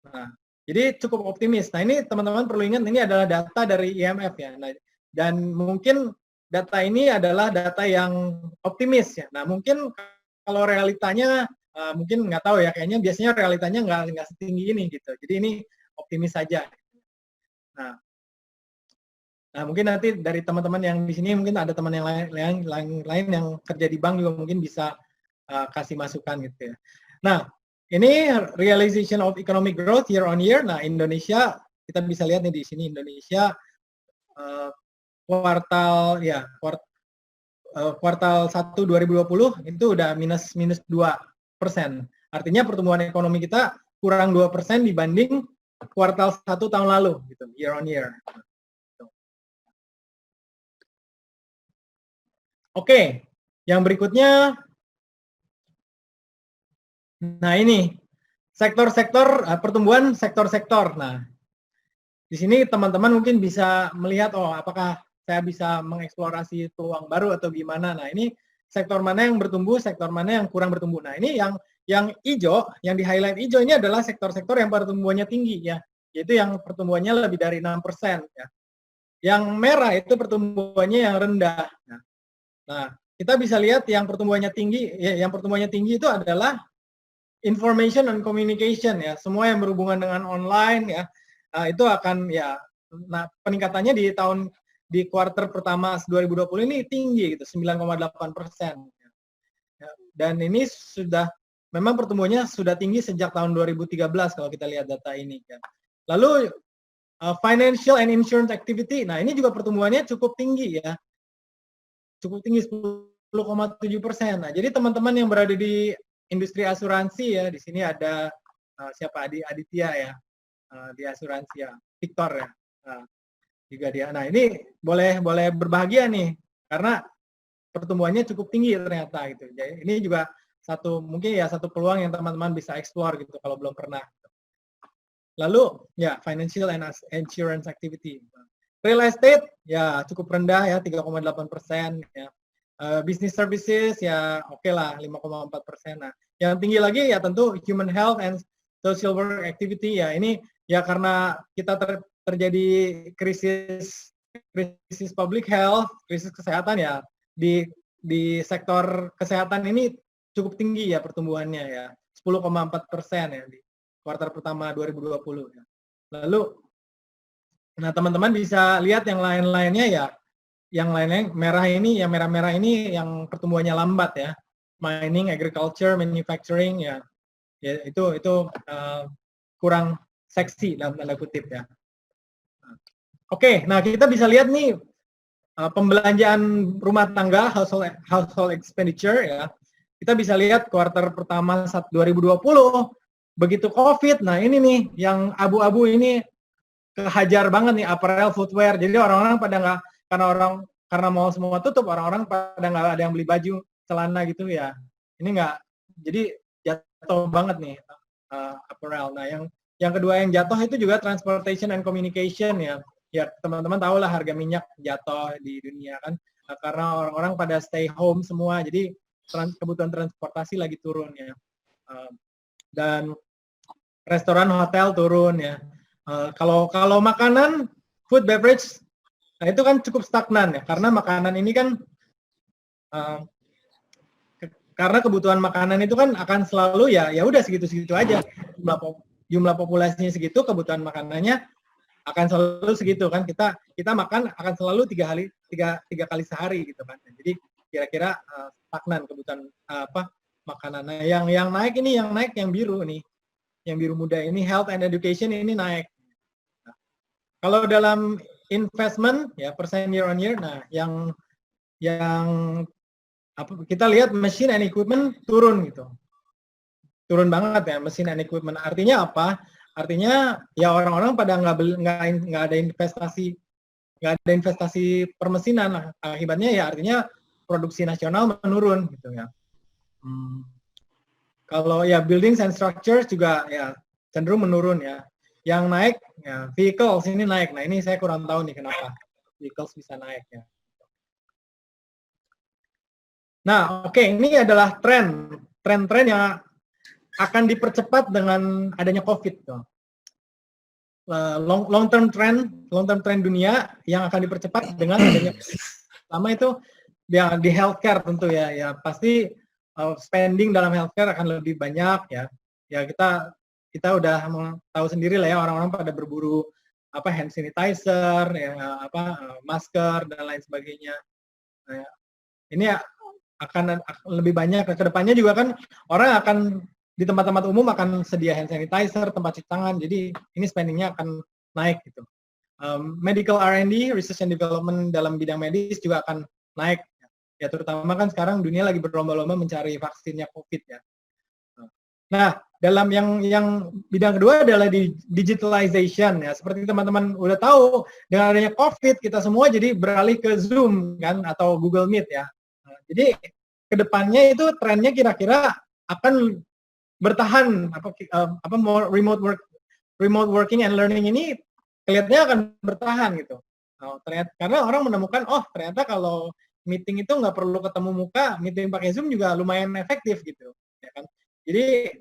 Nah, Jadi cukup optimis. Nah ini teman-teman perlu ingat ini adalah data dari IMF ya. Nah, dan mungkin data ini adalah data yang optimis ya. Nah mungkin kalau realitanya mungkin nggak tahu ya. Kayaknya biasanya realitanya nggak setinggi ini gitu. Jadi ini optimis saja. Nah, mungkin nanti dari teman-teman yang di sini mungkin ada teman yang lain yang kerja di bank juga mungkin bisa kasih masukan gitu ya. Nah, ini realization of economic growth year on year. Nah, Indonesia kita bisa lihat nih di sini Indonesia kuartal 1 2020 itu udah minus 2%. Artinya pertumbuhan ekonomi kita kurang 2% dibanding kuartal 1 tahun lalu gitu, year on year. Oke, yang berikutnya. Nah, ini sektor-sektor pertumbuhan sektor-sektor. Nah, di sini teman-teman mungkin bisa melihat apakah saya bisa mengeksplorasi peluang baru atau gimana. Nah, ini sektor mana yang bertumbuh, sektor mana yang kurang bertumbuh. Nah, ini yang hijau, yang di highlight hijau ini adalah sektor-sektor yang pertumbuhannya tinggi ya, yaitu yang pertumbuhannya lebih dari 6% ya. Yang merah itu pertumbuhannya yang rendah. Nah, kita bisa lihat yang pertumbuhannya tinggi, itu adalah information and communication ya, semua yang berhubungan dengan online ya, itu akan ya, nah peningkatannya di kuartal pertama 2020 ini tinggi gitu, 9,8%. Ya. Dan ini sudah memang pertumbuhannya sudah tinggi sejak tahun 2013 kalau kita lihat data ini kan. Lalu financial and insurance activity, nah ini juga pertumbuhannya cukup tinggi ya, cukup tinggi 10,7%. Nah jadi teman-teman yang berada di industri asuransi ya, di sini ada siapa Aditya ya, di asuransi ya, Victor ya, juga dia. Nah ini boleh berbahagia nih karena pertumbuhannya cukup tinggi ternyata gitu. Jadi ini juga mungkin satu peluang yang teman-teman bisa explore gitu kalau belum pernah. Lalu ya financial and insurance activity. Real estate ya cukup rendah ya 3,8% ya. Business services ya oke lah 5,4%. Nah, yang tinggi lagi ya tentu human health and social work activity ya. Ini ya karena kita terjadi krisis public health, krisis kesehatan ya di sektor kesehatan ini cukup tinggi ya pertumbuhannya ya 10,4% ya di kuartal pertama 2020 ya. Lalu nah teman-teman bisa lihat yang lain-lainnya ya. Yang lainnya yang merah-merah ini yang pertumbuhannya lambat ya, mining, agriculture, manufacturing ya itu kurang seksi dalam tanda kutip ya. Oke, nah kita bisa lihat nih pembelanjaan rumah tangga household expenditure ya. Kita bisa lihat kuartal pertama 2020 begitu COVID. Nah ini nih yang abu-abu ini kehajar banget nih apparel, footwear. Jadi orang-orang pada nggak karena mau semua tutup, orang-orang pada nggak ada yang beli baju, celana gitu ya. Ini nggak, jadi jatuh banget nih apparel. Nah yang kedua yang jatuh itu juga transportation and communication ya. Ya teman-teman tahu lah harga minyak jatuh di dunia kan, karena orang-orang pada stay home semua, jadi kebutuhan transportasi lagi turun ya. Dan restoran, hotel turun ya. Kalau makanan, food beverage, nah itu kan cukup stagnan ya, karena makanan ini kan karena kebutuhan makanan itu kan akan selalu ya udah segitu-segitu aja, jumlah populasinya segitu, kebutuhan makanannya akan selalu segitu kan, kita makan akan selalu tiga kali sehari gitu kan. Jadi kira-kira stagnan kebutuhan makanan. Nah yang naik yang biru nih, yang biru muda ini health and education ini naik. Nah, kalau dalam investment ya persen year on year, nah yang kita lihat machine and equipment turun gitu, turun banget ya machine and equipment. Artinya apa? Artinya ya orang-orang pada nggak ada investasi permesinan lah. Akibatnya ya artinya produksi nasional menurun gitu ya. Kalau ya buildings and structures juga ya cenderung menurun ya. Yang naik ya vehicles ini naik. Nah ini saya kurang tahu nih kenapa vehicles bisa naik ya. Nah oke, ini adalah tren yang akan dipercepat dengan adanya COVID. long term trend dunia yang akan dipercepat dengan adanya pertama itu di healthcare tentu ya pasti spending dalam healthcare akan lebih banyak ya kita udah tahu sendiri lah ya, orang-orang pada berburu hand sanitizer masker dan lain sebagainya. Nah, ini akan lebih banyak ke depannya juga kan, orang akan di tempat-tempat umum akan sedia hand sanitizer, tempat cuci tangan, jadi ini spendingnya akan naik gitu. Medical R&D, research and development dalam bidang medis juga akan naik ya, terutama kan sekarang dunia lagi berlomba-lomba mencari vaksinnya COVID ya. Nah, dalam yang bidang kedua adalah di digitalization ya. Seperti teman-teman udah tahu, dengan adanya COVID kita semua jadi beralih ke Zoom kan atau Google Meet ya. Jadi kedepannya itu trennya kira-kira akan bertahan more remote working and learning ini kelihatannya akan bertahan gitu. Ternyata karena orang menemukan ternyata kalau meeting itu nggak perlu ketemu muka, meeting pakai Zoom juga lumayan efektif gitu, ya kan. Jadi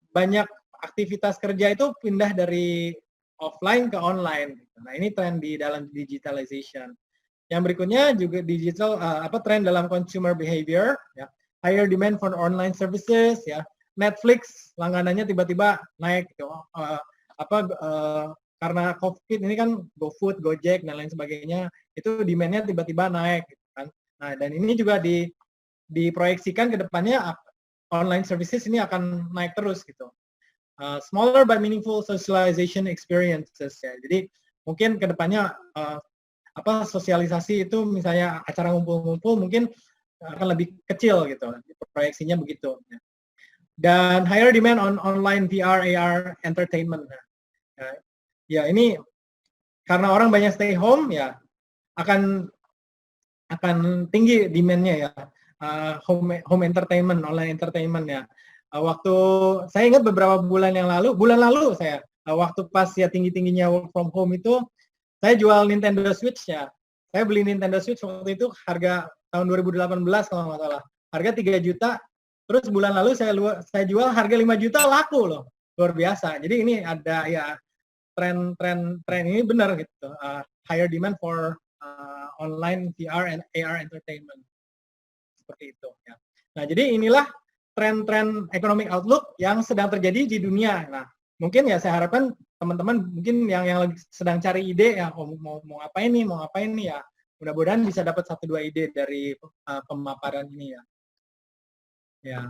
banyak aktivitas kerja itu pindah dari offline ke online. Nah ini tren di dalam digitalization. Yang berikutnya juga tren dalam consumer behavior ya, higher demand for online services ya. Netflix langganannya tiba-tiba naik gitu. Karena COVID ini kan GoFood, Gojek dan lain sebagainya, itu demand-nya tiba-tiba naik gitu kan. Nah, dan ini juga diproyeksikan ke depannya online services ini akan naik terus gitu. Smaller but meaningful socialization experiences ya. Jadi mungkin ke depannya sosialisasi itu misalnya acara ngumpul-ngumpul mungkin akan lebih kecil gitu, proyeksinya begitu. Dan higher demand on online VR, AR entertainment. Ya ini karena orang banyak stay home ya akan tinggi demand-nya ya, home entertainment, online entertainment ya. Waktu saya ingat beberapa bulan lalu saya waktu pas ya tinggi-tingginya work from home itu, saya jual Nintendo Switch ya. Saya beli Nintendo Switch waktu itu harga tahun 2018 kalau nggak salah. Harga 3 juta, terus bulan lalu saya jual harga 5 juta, laku loh. Luar biasa. Jadi ini ada ya tren ini benar gitu. Higher demand for online VR and AR entertainment. Seperti itu ya. Nah, jadi inilah tren-tren economic outlook yang sedang terjadi di dunia. Nah, mungkin ya saya harapkan teman-teman mungkin yang lagi sedang cari ide ya, mau ngapain nih ya. Mudah-mudahan bisa dapat 1-2 ide dari pemaparan ini ya. Ya.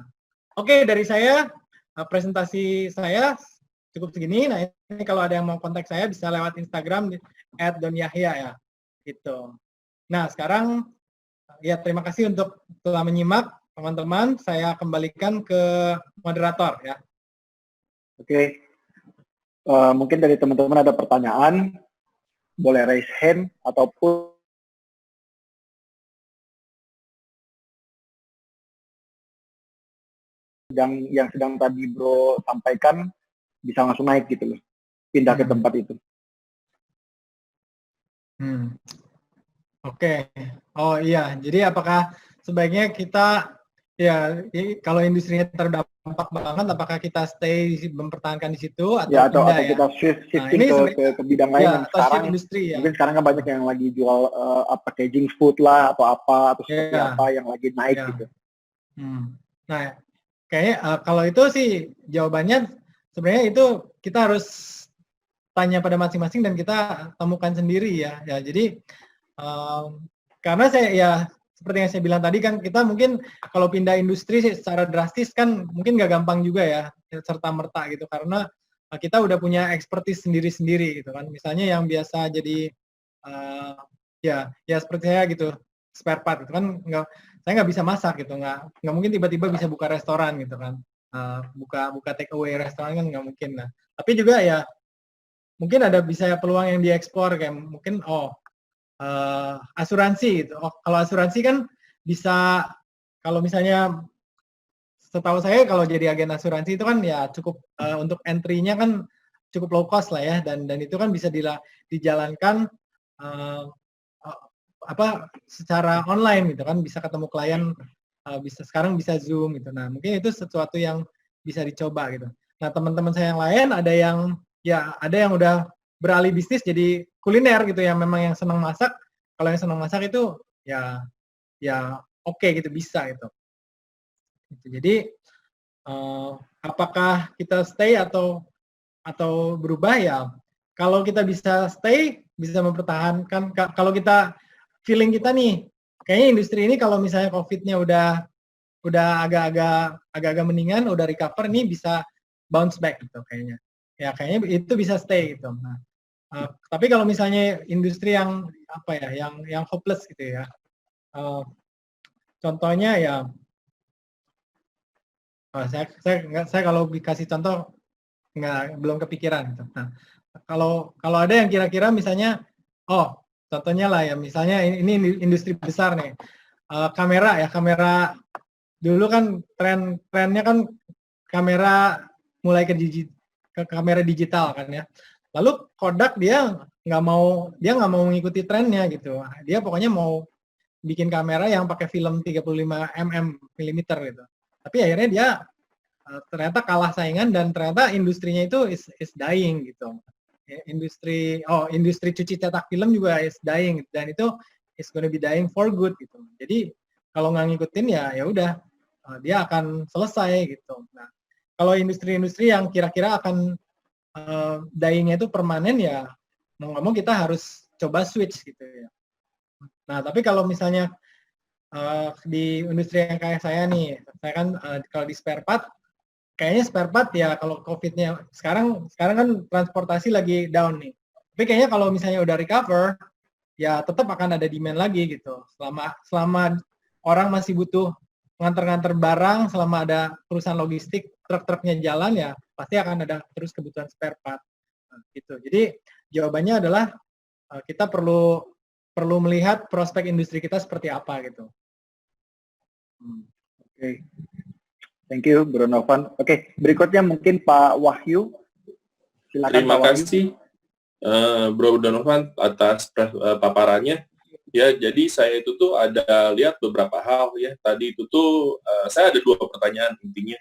Oke, dari saya presentasi saya cukup segini. Nah, ini kalau ada yang mau kontak saya bisa lewat Instagram @donyahya ya. Gitu. Nah, sekarang ya terima kasih untuk telah menyimak teman-teman. Saya kembalikan ke moderator ya. Oke. Mungkin dari teman-teman ada pertanyaan, boleh raise hand ataupun yang sedang tadi Bro sampaikan bisa langsung naik gitu loh, pindah ke tempat itu. Oke. Oh iya, jadi apakah sebaiknya kita ya kalau industrinya terdampak banget, apakah kita stay mempertahankan di situ atau ya, atau pindah kita shifting ke bidang lain yang sekarang industri, mungkin sekarang kan banyak yang lagi jual packaging food lah atau apa atau seperti apa yang lagi naik gitu. Nah, kayaknya kalau itu sih jawabannya sebenarnya itu kita harus tanya pada masing-masing dan kita temukan sendiri ya. Ya jadi karena saya ya seperti yang saya bilang tadi kan, kita mungkin kalau pindah industri secara drastis kan mungkin nggak gampang juga ya serta merta gitu, karena kita udah punya expertise sendiri-sendiri gitu kan. Misalnya yang biasa jadi ya seperti saya gitu, spare part gitu kan, saya nggak bisa masak gitu, nggak mungkin tiba-tiba bisa buka restoran gitu kan, buka take away restoran kan nggak mungkin. Nah tapi juga ya mungkin ada bisa peluang yang diekspor, kayak mungkin asuransi gitu. Kalau asuransi kan bisa, kalau misalnya setahu saya kalau jadi agen asuransi itu kan ya cukup untuk entry-nya kan cukup low cost lah ya, dan itu kan bisa dijalankan secara online gitu kan, bisa ketemu klien, sekarang bisa Zoom gitu. Nah mungkin itu sesuatu yang bisa dicoba gitu. Nah teman-teman saya yang lain ada yang udah beralih bisnis jadi kuliner gitu ya. Memang yang senang masak, kalau yang senang masak itu ya oke gitu, bisa gitu. Jadi apakah kita stay atau berubah ya? Kalau kita bisa stay, bisa mempertahankan. Kalau kita feeling kita nih, kayaknya industri ini kalau misalnya COVID-nya udah agak-agak mendingan, udah recover, nih bisa bounce back gitu kayaknya. Ya kayaknya itu bisa stay gitu. Nah, tapi kalau misalnya industri yang apa ya, yang hopeless gitu ya. Contohnya ya, saya kalau dikasih contoh belum kepikiran gitu. Nah, kalau ada yang kira-kira misalnya, contohnya lah ya, misalnya ini industri besar nih, kamera dulu kan trennya kan kamera mulai ke kamera digital kan ya. Lalu Kodak dia nggak mau mengikuti trennya gitu. Dia pokoknya mau bikin kamera yang pakai film 35 mm gitu. Tapi akhirnya dia ternyata kalah saingan dan ternyata industrinya itu is dying gitu. Industri cuci cetak film juga is dying dan itu is gonna be dying for good gitu. Jadi kalau nggak ngikutin ya udah dia akan selesai gitu. Nah, kalau industri-industri yang kira-kira akan dying-nya itu permanen ya mau nggak mau kita harus coba switch gitu ya. Nah, tapi kalau misalnya di industri yang kayak saya nih, saya kan kalau di spare part, kayaknya spare part ya kalau COVID-nya sekarang kan transportasi lagi down nih. Tapi kayaknya kalau misalnya udah recover, ya tetap akan ada demand lagi gitu. Selama orang masih butuh nganter-nganter barang, selama ada perusahaan logistik, truk-truknya jalan ya pasti akan ada terus kebutuhan spare part. Gitu. Jadi jawabannya adalah kita perlu melihat prospek industri kita seperti apa gitu. Oke. Thank you, Bro Novan. Oke, berikutnya mungkin Pak Wahyu. Silakan. Terima Pak Wahyu. kasih, Bro Donovan, atas paparannya. Ya, jadi saya itu tuh ada lihat beberapa hal ya. Tadi itu tuh saya ada 2 pertanyaan intinya.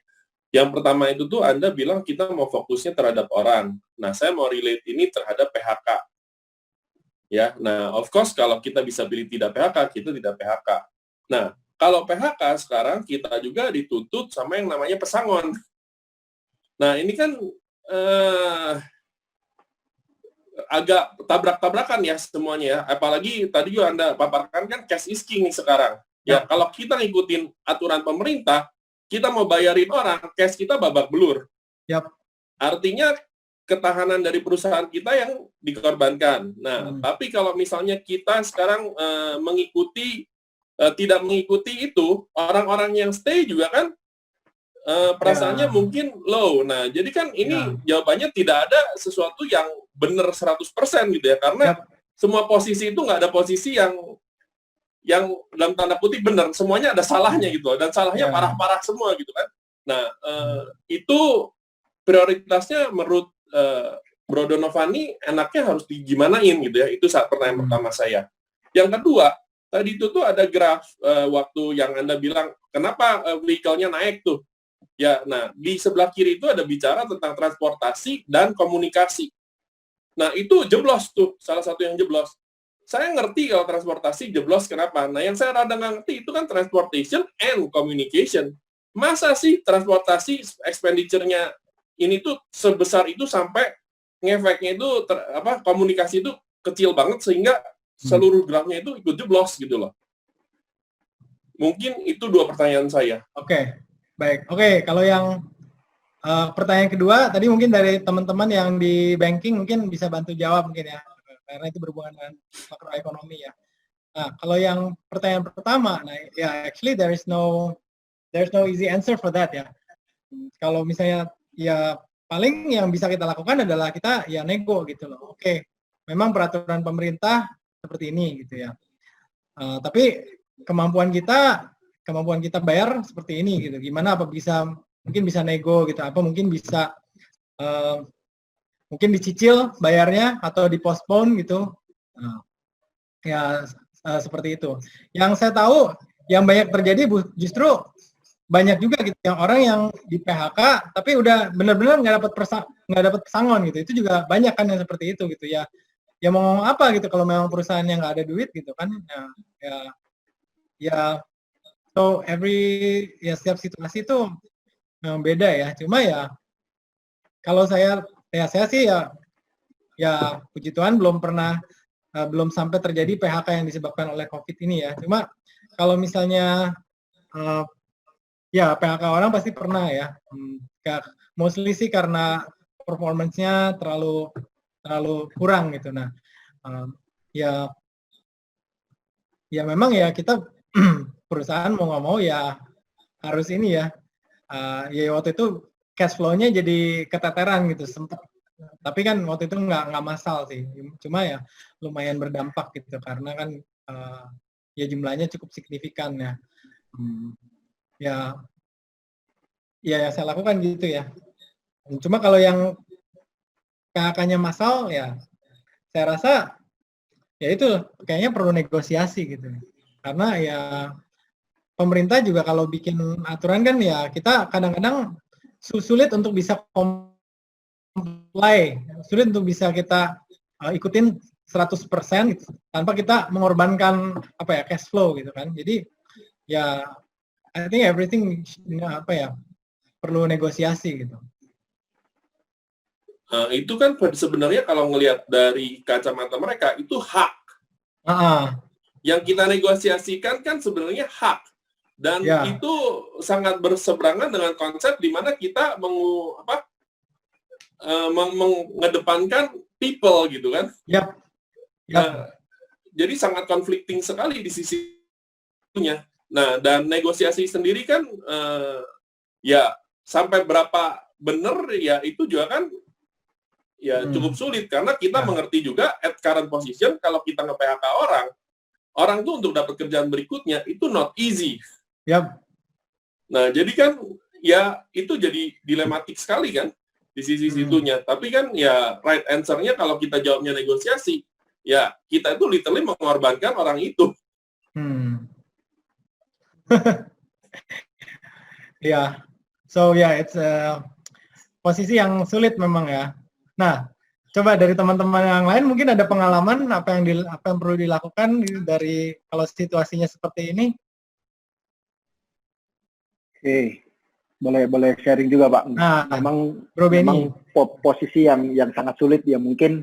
Yang pertama itu tuh Anda bilang kita mau fokusnya terhadap orang. Nah, saya mau relate ini terhadap PHK. Ya, nah of course kalau kita bisa pilih tidak PHK, kita tidak PHK. Nah, kalau PHK sekarang kita juga dituntut sama yang namanya pesangon. Nah, ini kan agak tabrak-tabrakan ya semuanya ya. Apalagi tadi juga Anda paparkan kan cash is king nih sekarang. Ya, kalau kita ngikutin aturan pemerintah, kita mau bayarin orang, cash kita babak belur. Yap. Artinya ketahanan dari perusahaan kita yang dikorbankan. Nah, tapi kalau misalnya kita sekarang tidak mengikuti itu, orang-orang yang stay juga kan perasaannya mungkin low. Nah, jadi kan ini jawabannya tidak ada sesuatu yang benar 100% gitu ya, karena semua posisi itu nggak ada posisi yang dalam tanda kutip benar, semuanya ada salahnya gitu, dan salahnya parah-parah semua gitu kan. Nah, itu prioritasnya menurut Bro Donovani enaknya harus digimanain gitu ya, itu pertanyaan pertama saya. Yang kedua, tadi itu tuh ada graf waktu yang Anda bilang, kenapa vehicle-nya naik tuh? Ya, nah di sebelah kiri itu ada bicara tentang transportasi dan komunikasi. Nah, itu jeblos tuh, salah satu yang jeblos. Saya ngerti kalau transportasi jeblos, kenapa? Nah, yang saya rada nggak ngerti itu kan transportation and communication. Masa sih transportasi expenditure-nya ini tuh sebesar itu sampai ngefeknya itu, komunikasi itu kecil banget sehingga seluruh grafnya itu ikut jeblos gitu loh. Mungkin itu 2 pertanyaan saya. Oke. Baik, kalau yang pertanyaan kedua tadi mungkin dari teman-teman yang di banking mungkin bisa bantu jawab mungkin ya, karena itu berhubungan dengan makroekonomi ya. Nah, kalau yang pertanyaan pertama, nah ya actually there is no easy answer for that ya. Kalau misalnya ya paling yang bisa kita lakukan adalah kita ya nego gitu loh. Oke, memang peraturan pemerintah seperti ini gitu ya. Tapi kemampuan kita bayar seperti ini gitu. Gimana mungkin bisa nego gitu, apa mungkin bisa mungkin dicicil bayarnya atau dipostpone gitu. Seperti itu. Yang saya tahu yang banyak terjadi justru banyak juga gitu yang orang yang di PHK tapi udah benar-benar nggak dapat nggak dapat pesangon gitu. Itu juga banyak kan yang seperti itu gitu ya. Ya mau ngomong apa gitu kalau memang perusahaannya nggak ada duit gitu kan. Ya so setiap situasi itu beda ya. Cuma ya kalau saya sih ya puji Tuhan belum sampai terjadi PHK yang disebabkan oleh COVID ini ya. Cuma kalau misalnya ya PHK orang pasti pernah ya. Mostly sih karena performance-nya terlalu kurang gitu. Nah, ya memang ya kita perusahaan mau nggak mau ya harus ini ya. Ya waktu itu cash flow-nya jadi keteteran gitu sempat. Tapi kan waktu itu nggak masal sih. Cuma ya lumayan berdampak gitu karena kan ya jumlahnya cukup signifikan ya. Ya saya lakukan gitu ya. Cuma kalau yang PHK-nya massal ya saya rasa ya itu kayaknya perlu negosiasi gitu. Karena ya pemerintah juga kalau bikin aturan kan ya kita kadang-kadang sulit untuk bisa comply, sulit untuk bisa kita ikutin 100% gitu, tanpa kita mengorbankan cash flow gitu kan. Jadi ya I think everything perlu negosiasi gitu. Itu kan sebenarnya kalau ngelihat dari kacamata mereka itu hak. Yang kita negosiasikan kan sebenarnya hak, dan itu sangat berseberangan dengan konsep di mana kita mengedepankan people gitu kan. Jadi sangat conflicting sekali di sisinya. Nah, dan negosiasi sendiri kan ya sampai berapa benar ya itu juga kan ya cukup sulit karena kita mengerti juga at current position kalau kita nge-PHK orang tuh untuk dapat kerjaan berikutnya itu not easy. Nah, jadi kan ya itu jadi dilematik sekali kan di sisi situnya. Tapi kan ya right answer-nya kalau kita jawabnya negosiasi, ya kita itu literally mengorbankan orang itu. So it's posisi yang sulit memang ya. Nah, coba dari teman-teman yang lain mungkin ada pengalaman apa yang perlu dilakukan dari kalau situasinya seperti ini? Oke, boleh sharing juga Pak. Memang posisi yang sangat sulit ya mungkin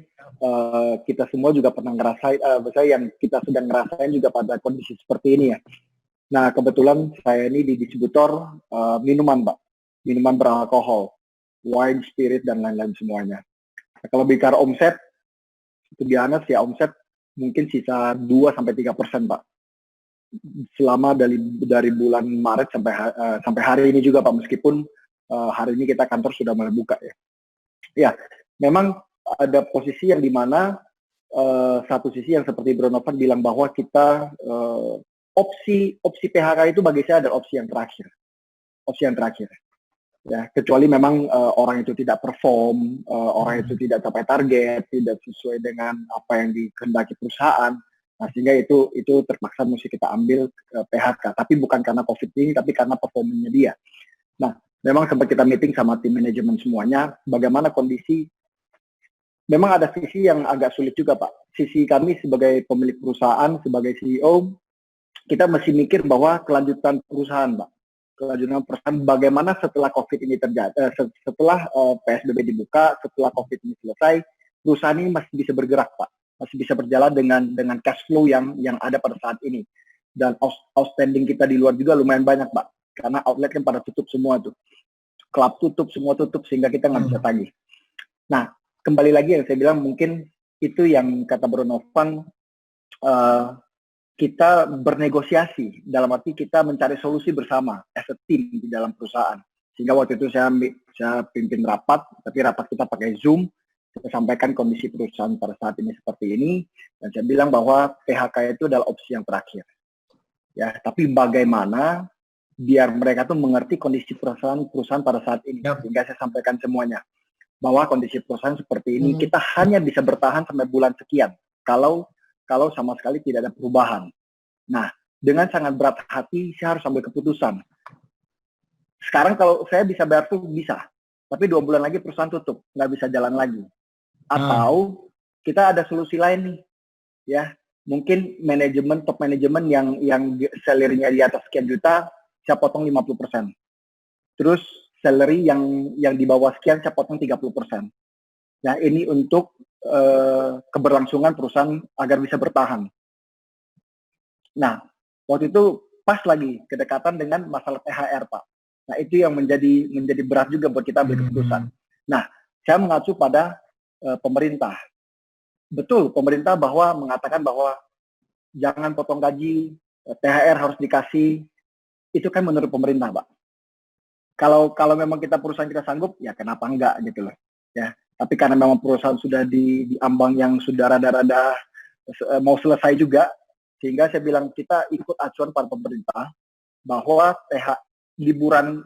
kita semua juga pernah ngerasain, yang kita sedang ngerasain juga pada kondisi seperti ini ya. Nah kebetulan saya ini di distributor minuman Pak, minuman beralkohol, wine, spirit dan lain-lain semuanya. Kalau bicara omset, itu biasa ya omset mungkin sisa 2-3% Pak. Selama dari bulan Maret sampai hari ini juga Pak, meskipun hari ini kita kantor sudah mulai buka ya. Ya, memang ada posisi yang dimana satu sisi yang seperti Bro Novan bilang bahwa kita opsi PHK itu bagi saya adalah opsi yang terakhir. Ya, kecuali memang orang itu tidak perform, orang itu tidak capai target, tidak sesuai dengan apa yang dikehendaki perusahaan, nah sehingga itu terpaksa mesti kita ambil PHK. Tapi bukan karena COVID ini, tapi karena performanya dia. Nah, memang sempat kita meeting sama tim manajemen semuanya, bagaimana kondisi. Memang ada sisi yang agak sulit juga Pak. Sisi kami sebagai pemilik perusahaan, sebagai CEO, kita mesti mikir bahwa kelanjutan perusahaan Pak. Kelanjutan perusahaan bagaimana setelah COVID ini terjadi, setelah PSBB dibuka, setelah COVID ini selesai, perusahaan ini masih bisa bergerak Pak, masih bisa berjalan dengan cash flow yang ada pada saat ini. Dan outstanding kita di luar juga lumayan banyak Pak, karena outlet kan pada tutup semua tuh, klub tutup, semua tutup sehingga kita nggak bisa tagih. Nah kembali lagi yang saya bilang mungkin itu yang kata Bro Novan, kita bernegosiasi, dalam arti kita mencari solusi bersama as a team di dalam perusahaan. Sehingga waktu itu saya pimpin rapat, tapi rapat kita pakai Zoom, saya sampaikan kondisi perusahaan pada saat ini seperti ini, dan saya bilang bahwa PHK itu adalah opsi yang terakhir. Ya, tapi bagaimana biar mereka tuh mengerti kondisi perusahaan pada saat ini, sehingga saya sampaikan semuanya, bahwa kondisi perusahaan seperti ini, kita hanya bisa bertahan sampai bulan sekian, kalau sama sekali tidak ada perubahan. Nah, dengan sangat berat hati, saya harus ambil keputusan. Sekarang kalau saya bisa bayar tuh bisa. tapi 2 bulan lagi perusahaan tutup, nggak bisa jalan lagi. Atau kita ada solusi lain nih, ya mungkin top manajemen yang salary-nya di atas sekian juta, saya potong 50%. Terus salary yang di bawah sekian saya potong 30%. Nah, ini untuk keberlangsungan perusahaan agar bisa bertahan. Nah, waktu itu pas lagi kedekatan dengan masalah THR, Pak. Nah, itu yang menjadi berat juga buat kita ambil keputusan. Nah, saya mengacu pada pemerintah. Betul, pemerintah mengatakan bahwa jangan potong gaji, THR harus dikasih. Itu kan menurut pemerintah, Pak. Kalau memang perusahaan kita sanggup, ya kenapa enggak gitu loh. Ya, tapi karena memang perusahaan sudah di ambang yang sudah rada-rada mau selesai juga, sehingga saya bilang kita ikut acuan para pemerintah bahwa liburan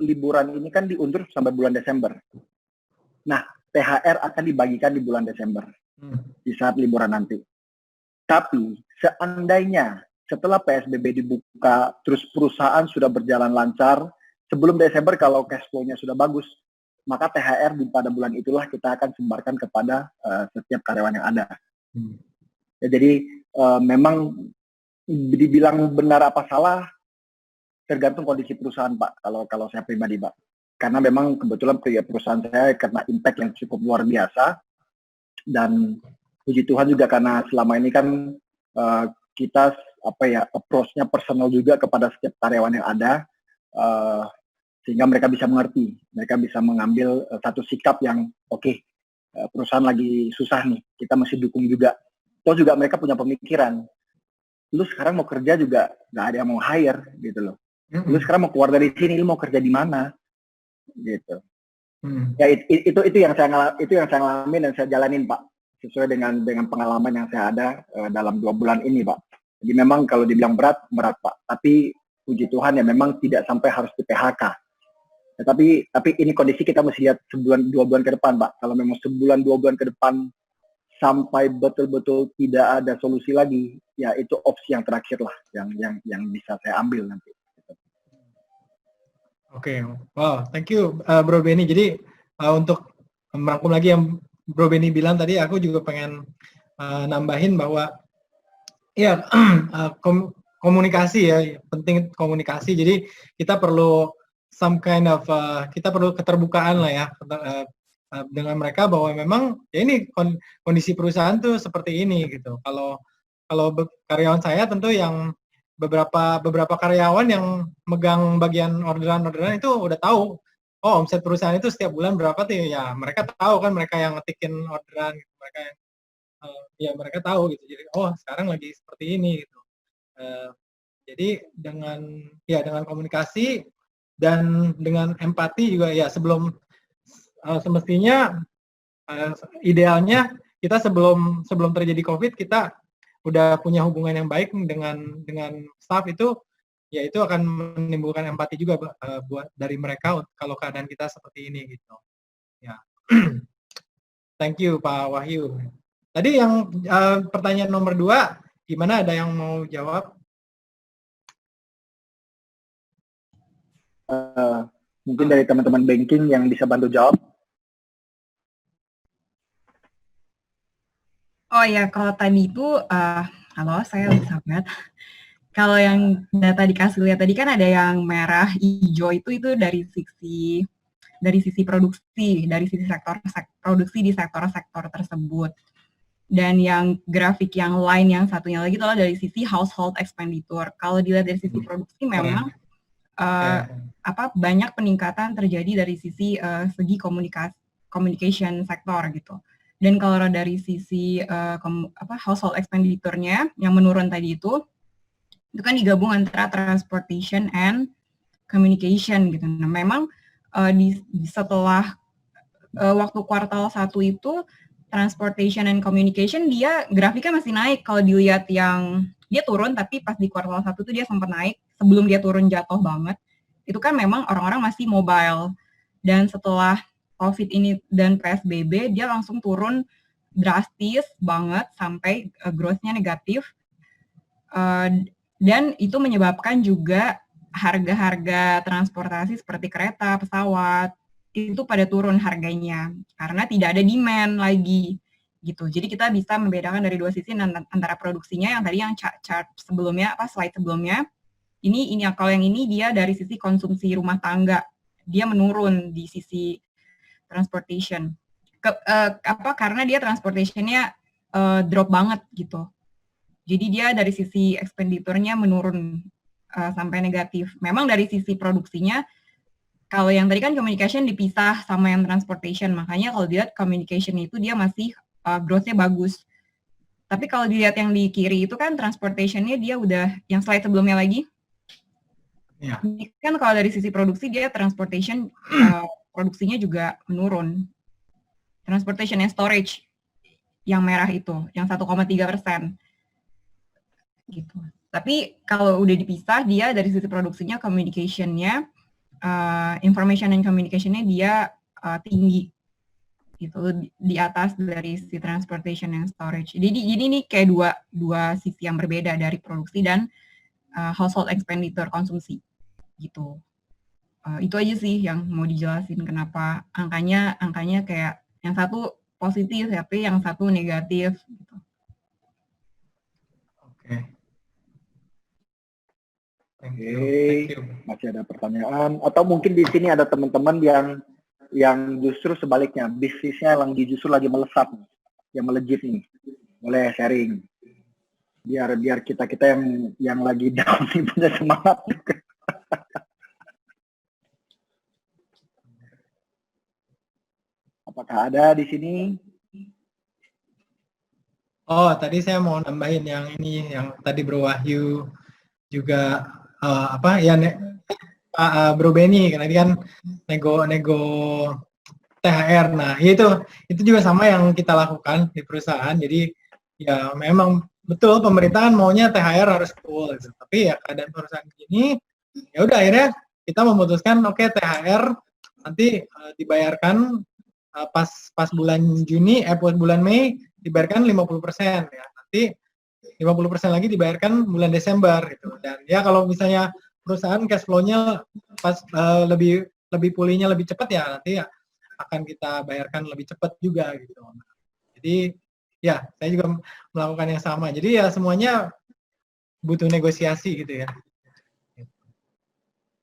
ini kan diundur sampai bulan Desember. Nah, THR akan dibagikan di bulan Desember di saat liburan nanti. Tapi seandainya setelah PSBB dibuka, terus perusahaan sudah berjalan lancar, sebelum Desember kalau cash flow-nya sudah bagus, maka THR pada bulan itulah kita akan sebarkan kepada setiap karyawan yang ada. Ya, jadi memang dibilang benar apa salah tergantung kondisi perusahaan, Pak. Kalau saya pribadi, Pak, karena memang kebetulan perusahaan saya kena impact yang cukup luar biasa, dan puji Tuhan juga karena selama ini kan kita approach-nya personal juga kepada setiap karyawan yang ada. Sehingga mereka bisa mengerti, mereka bisa mengambil satu sikap yang oke, perusahaan lagi susah nih, kita mesti dukung juga. Toh juga mereka punya pemikiran, lu sekarang mau kerja juga nggak ada yang mau hire gitu loh. Lu sekarang mau keluar dari sini, lu mau kerja di mana gitu. Ya itu yang saya ngalamin dan saya jalanin, Pak, sesuai dengan pengalaman yang saya ada dalam 2 bulan ini, Pak. Jadi memang kalau dibilang berat Pak, tapi puji Tuhan ya memang tidak sampai harus di PHK. Ya, tapi ini kondisi kita mesti lihat sebulan 2 bulan ke depan, Pak. Kalau memang sebulan 2 bulan ke depan sampai betul-betul tidak ada solusi lagi, ya itu opsi yang terakhir lah yang bisa saya ambil nanti. Oke, wow, thank you Bro Benny. Jadi untuk merangkum lagi yang Bro Benny bilang tadi, aku juga pengen nambahin bahwa ya komunikasi ya, penting komunikasi. Jadi kita perlu kita perlu keterbukaan lah ya dengan mereka bahwa memang ya ini kondisi perusahaan tuh seperti ini gitu. Kalau karyawan saya tentu yang beberapa karyawan yang megang bagian orderan itu udah tahu, oh omset perusahaan itu setiap bulan berapa tuh ya, mereka tahu kan, mereka yang ngetikin orderan gitu, mereka yang ya mereka tahu gitu. Jadi oh sekarang lagi seperti ini gitu. Jadi dengan komunikasi dan dengan empati juga ya, semestinya idealnya kita sebelum terjadi COVID kita udah punya hubungan yang baik dengan staff itu, ya itu akan menimbulkan empati juga buat dari mereka kalau keadaan kita seperti ini gitu. Ya. Thank you Pak Wahyu. Tadi yang pertanyaan nomor 2, gimana, ada yang mau jawab? Mungkin dari teman-teman banking yang bisa bantu jawab. Oh ya, kalau tadi itu, halo, saya Elizabeth. Kalau yang data dikasih lihat tadi kan ada yang merah, hijau itu dari sisi produksi, dari sisi sektor produksi di sektor-sektor tersebut. Dan yang grafik yang lain yang satunya lagi itu adalah dari sisi household expenditure. Kalau dilihat dari sisi produksi memang banyak peningkatan terjadi dari segi communication sektor gitu. Dan kalau dari sisi household expenditure-nya yang menurun tadi itu kan digabung antara transportation and communication gitu. Nah, memang setelah waktu kuartal 1 itu transportation and communication dia grafiknya masih naik. Kalau dilihat yang dia turun, tapi pas di kuartal 1 itu dia sempat naik sebelum dia turun jatuh banget. Itu kan memang orang-orang masih mobile. Dan setelah COVID ini dan PSBB, dia langsung turun drastis banget sampai growth-nya negatif. Dan itu menyebabkan juga harga-harga transportasi seperti kereta, pesawat, itu pada turun harganya karena tidak ada demand lagi gitu. Jadi kita bisa membedakan dari dua sisi antara produksinya yang tadi yang chart sebelumnya slide sebelumnya. Ini kalau yang ini dia dari sisi konsumsi rumah tangga, dia menurun di sisi transportation. Karena dia transportationnya drop banget gitu. Jadi dia dari sisi expenditure-nya menurun sampai negatif. Memang dari sisi produksinya, kalau yang tadi kan communication dipisah sama yang transportation, makanya kalau dilihat communication itu dia masih growth-nya bagus. Tapi kalau dilihat yang di kiri itu kan transportation-nya dia udah, yang slide sebelumnya lagi, Ya. ini kan kalau dari sisi produksi dia transportation produksinya juga menurun. Transportation and storage yang merah itu, yang 1,3%. Gitu. Tapi kalau udah dipisah, dia dari sisi produksinya, communication-nya, information and communication-nya dia tinggi. Gitu, di atas dari sisi transportation and storage. Jadi ini kayak dua sisi yang berbeda dari produksi dan household expenditure konsumsi. Gitu. Itu aja sih yang mau dijelasin kenapa angkanya kayak yang satu positif tapi yang satu negatif gitu. Oke. Thank Oke, you. masih ada pertanyaan atau mungkin di sini ada teman-teman yang justru sebaliknya bisnisnya justru lagi melesat, yang melejit nih, boleh sharing biar kita yang lagi down nih punya semangat. Apakah ada di sini? Oh, tadi saya mau nambahin yang ini, yang tadi Bro Wahyu juga Bro Benny tadi kan nego THR. Nah, itu juga sama yang kita lakukan di perusahaan. Jadi ya memang betul pemerintah kan maunya THR harus full gitu. Tapi ya keadaan perusahaan gini, ya udah akhirnya kita memutuskan THR nanti dibayarkan pas bulan Juni, bulan Mei dibayarkan 50% ya. Nanti 50% lagi dibayarkan bulan Desember gitu. Dan ya kalau misalnya perusahaan cash flow-nya pas lebih pulihnya lebih cepat ya nanti ya akan kita bayarkan lebih cepat juga gitu. Jadi ya saya juga melakukan yang sama. Jadi ya semuanya butuh negosiasi gitu ya.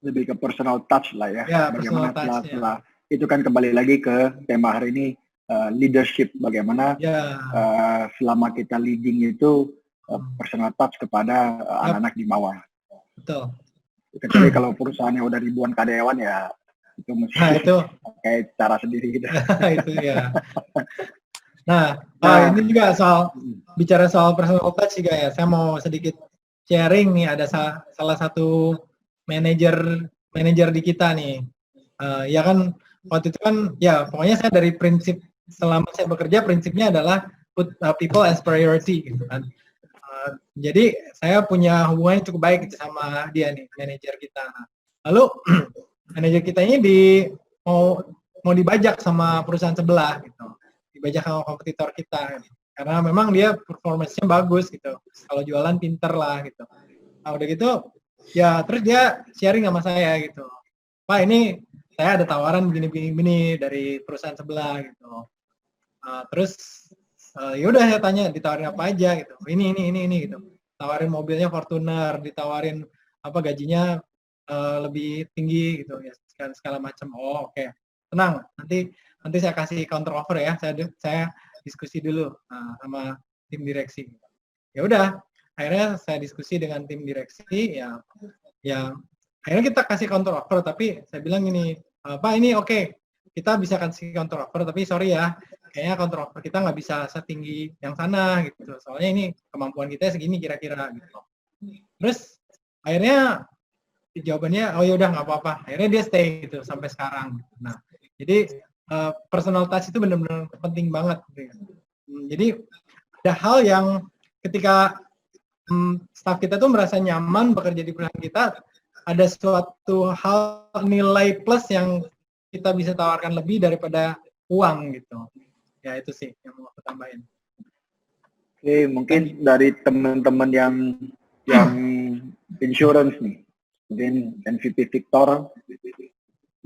Lebih ke personal touch lah ya. Ya, bagaimana personal touch, setelah itu kan kembali lagi ke tema hari ini, leadership. Bagaimana selama kita leading itu personal touch kepada anak-anak di bawah. Betul. Kecuali kalau perusahaannya udah ribuan karyawan ya itu mesti kayak cara sendiri gitu. Itu ya. Nah, ini juga bicara soal personal touch juga ya. Saya mau sedikit sharing nih, ada salah satu manajer di kita nih. Ya kan waktu itu kan ya pokoknya saya dari prinsip selama saya bekerja prinsipnya adalah put people as priority gitu kan. Jadi saya punya hubungan cukup baik gitu sama dia nih, manajer kita. Lalu manajer kita ini mau dibajak sama perusahaan sebelah gitu, dibajak sama kompetitor kita gitu. Karena memang dia performance-nya bagus gitu, kalau jualan pinter lah gitu. Nah udah gitu ya terus dia sharing sama saya gitu, Pak ini saya ada tawaran begini dari perusahaan sebelah gitu. Terus yaudah saya tanya ditawarin apa aja gitu, ini gitu, tawarin mobilnya Fortuner, ditawarin gajinya lebih tinggi gitu ya, segala macam. Oke. Tenang, nanti saya kasih counter offer ya, saya diskusi dulu sama tim direksi. Ya udah, akhirnya saya diskusi dengan tim direksi ya akhirnya kita kasih counter offer, tapi saya bilang gini, Pak ini oke, kita bisa kasih counter offer, tapi sorry ya, kayaknya counter offer kita nggak bisa setinggi yang sana gitu, soalnya ini kemampuan kita segini kira-kira gitu. Terus akhirnya jawabannya oh yaudah nggak apa-apa, akhirnya dia stay gitu sampai sekarang. Nah jadi personal touch itu benar-benar penting banget gitu. Jadi ada hal yang ketika staff kita tuh merasa nyaman bekerja di perusahaan kita, ada suatu hal nilai plus yang kita bisa tawarkan lebih daripada uang gitu. Ya itu sih yang mau aku tambahin. Oke, mungkin dari teman-teman yang insurance nih, mungkin MVP Victor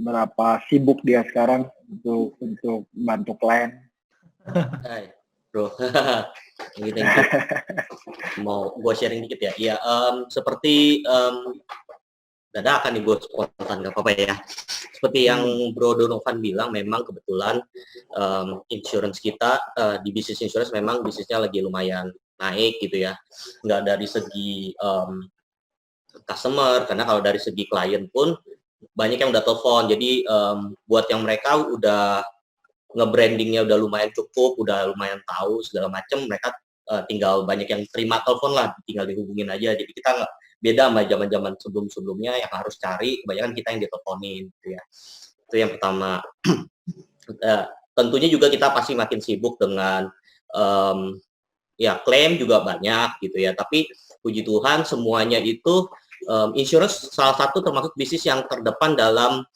berapa sibuk dia sekarang untuk bantu klien. Hai, bro. Thank you. Mau gue sharing dikit ya? Iya, seperti dadakan nih gue spontan, gak apa-apa ya. Seperti yang Bro Donovan bilang, memang kebetulan insurance kita, di bisnis insurance memang bisnisnya lagi lumayan naik gitu ya. Nggak dari segi customer, karena kalau dari segi klien pun banyak yang udah telepon. Jadi buat yang mereka udah nge-brandingnya udah lumayan cukup, udah lumayan tahu segala macam, mereka tinggal banyak yang terima telepon lah, tinggal dihubungin aja. Jadi kita nggak beda sama zaman-zaman sebelum-sebelumnya yang harus cari, kebanyakan kita yang diteleponin gitu ya. Itu yang pertama. Tentunya juga kita pasti makin sibuk dengan ya klaim juga banyak gitu ya, tapi puji Tuhan semuanya itu insurance salah satu termasuk bisnis yang terdepan dalam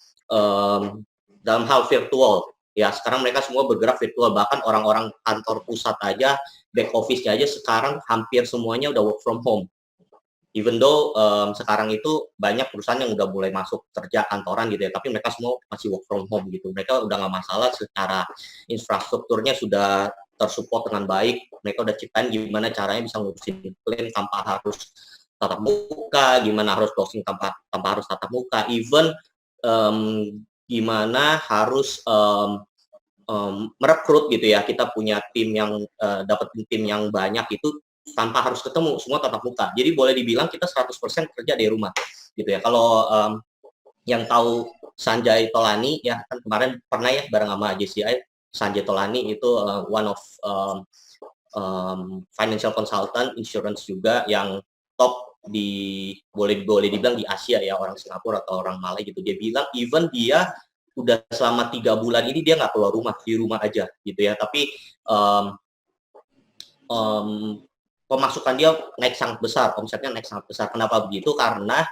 hal virtual. Ya, sekarang mereka semua bergerak virtual, bahkan orang-orang kantor pusat aja, back office-nya aja sekarang hampir semuanya udah work from home. Even though sekarang itu banyak perusahaan yang udah mulai masuk kerja kantoran gitu ya, tapi mereka semua masih work from home gitu. Mereka udah nggak masalah secara infrastrukturnya sudah tersupport dengan baik. Mereka udah ciptain gimana caranya bisa ngurusin klaim tanpa harus tatap muka, gimana harus closing tanpa harus tatap muka, even gimana harus merekrut gitu ya. Kita punya tim yang dapat tim yang banyak itu tanpa harus ketemu, semua tatap muka. Jadi boleh dibilang kita 100% kerja dari rumah gitu ya. Kalau yang tahu Sanjay Tolani ya, kan kemarin pernah ya bareng sama JCI. Sanjay Tolani itu one of financial consultant insurance juga yang top boleh dibilang di Asia ya, orang Singapura atau orang Malay gitu. Dia bilang even dia udah selama 3 bulan ini dia nggak keluar rumah, di rumah aja gitu ya, tapi pemasukan dia naik sangat besar, omsetnya naik sangat besar. Kenapa begitu? Karena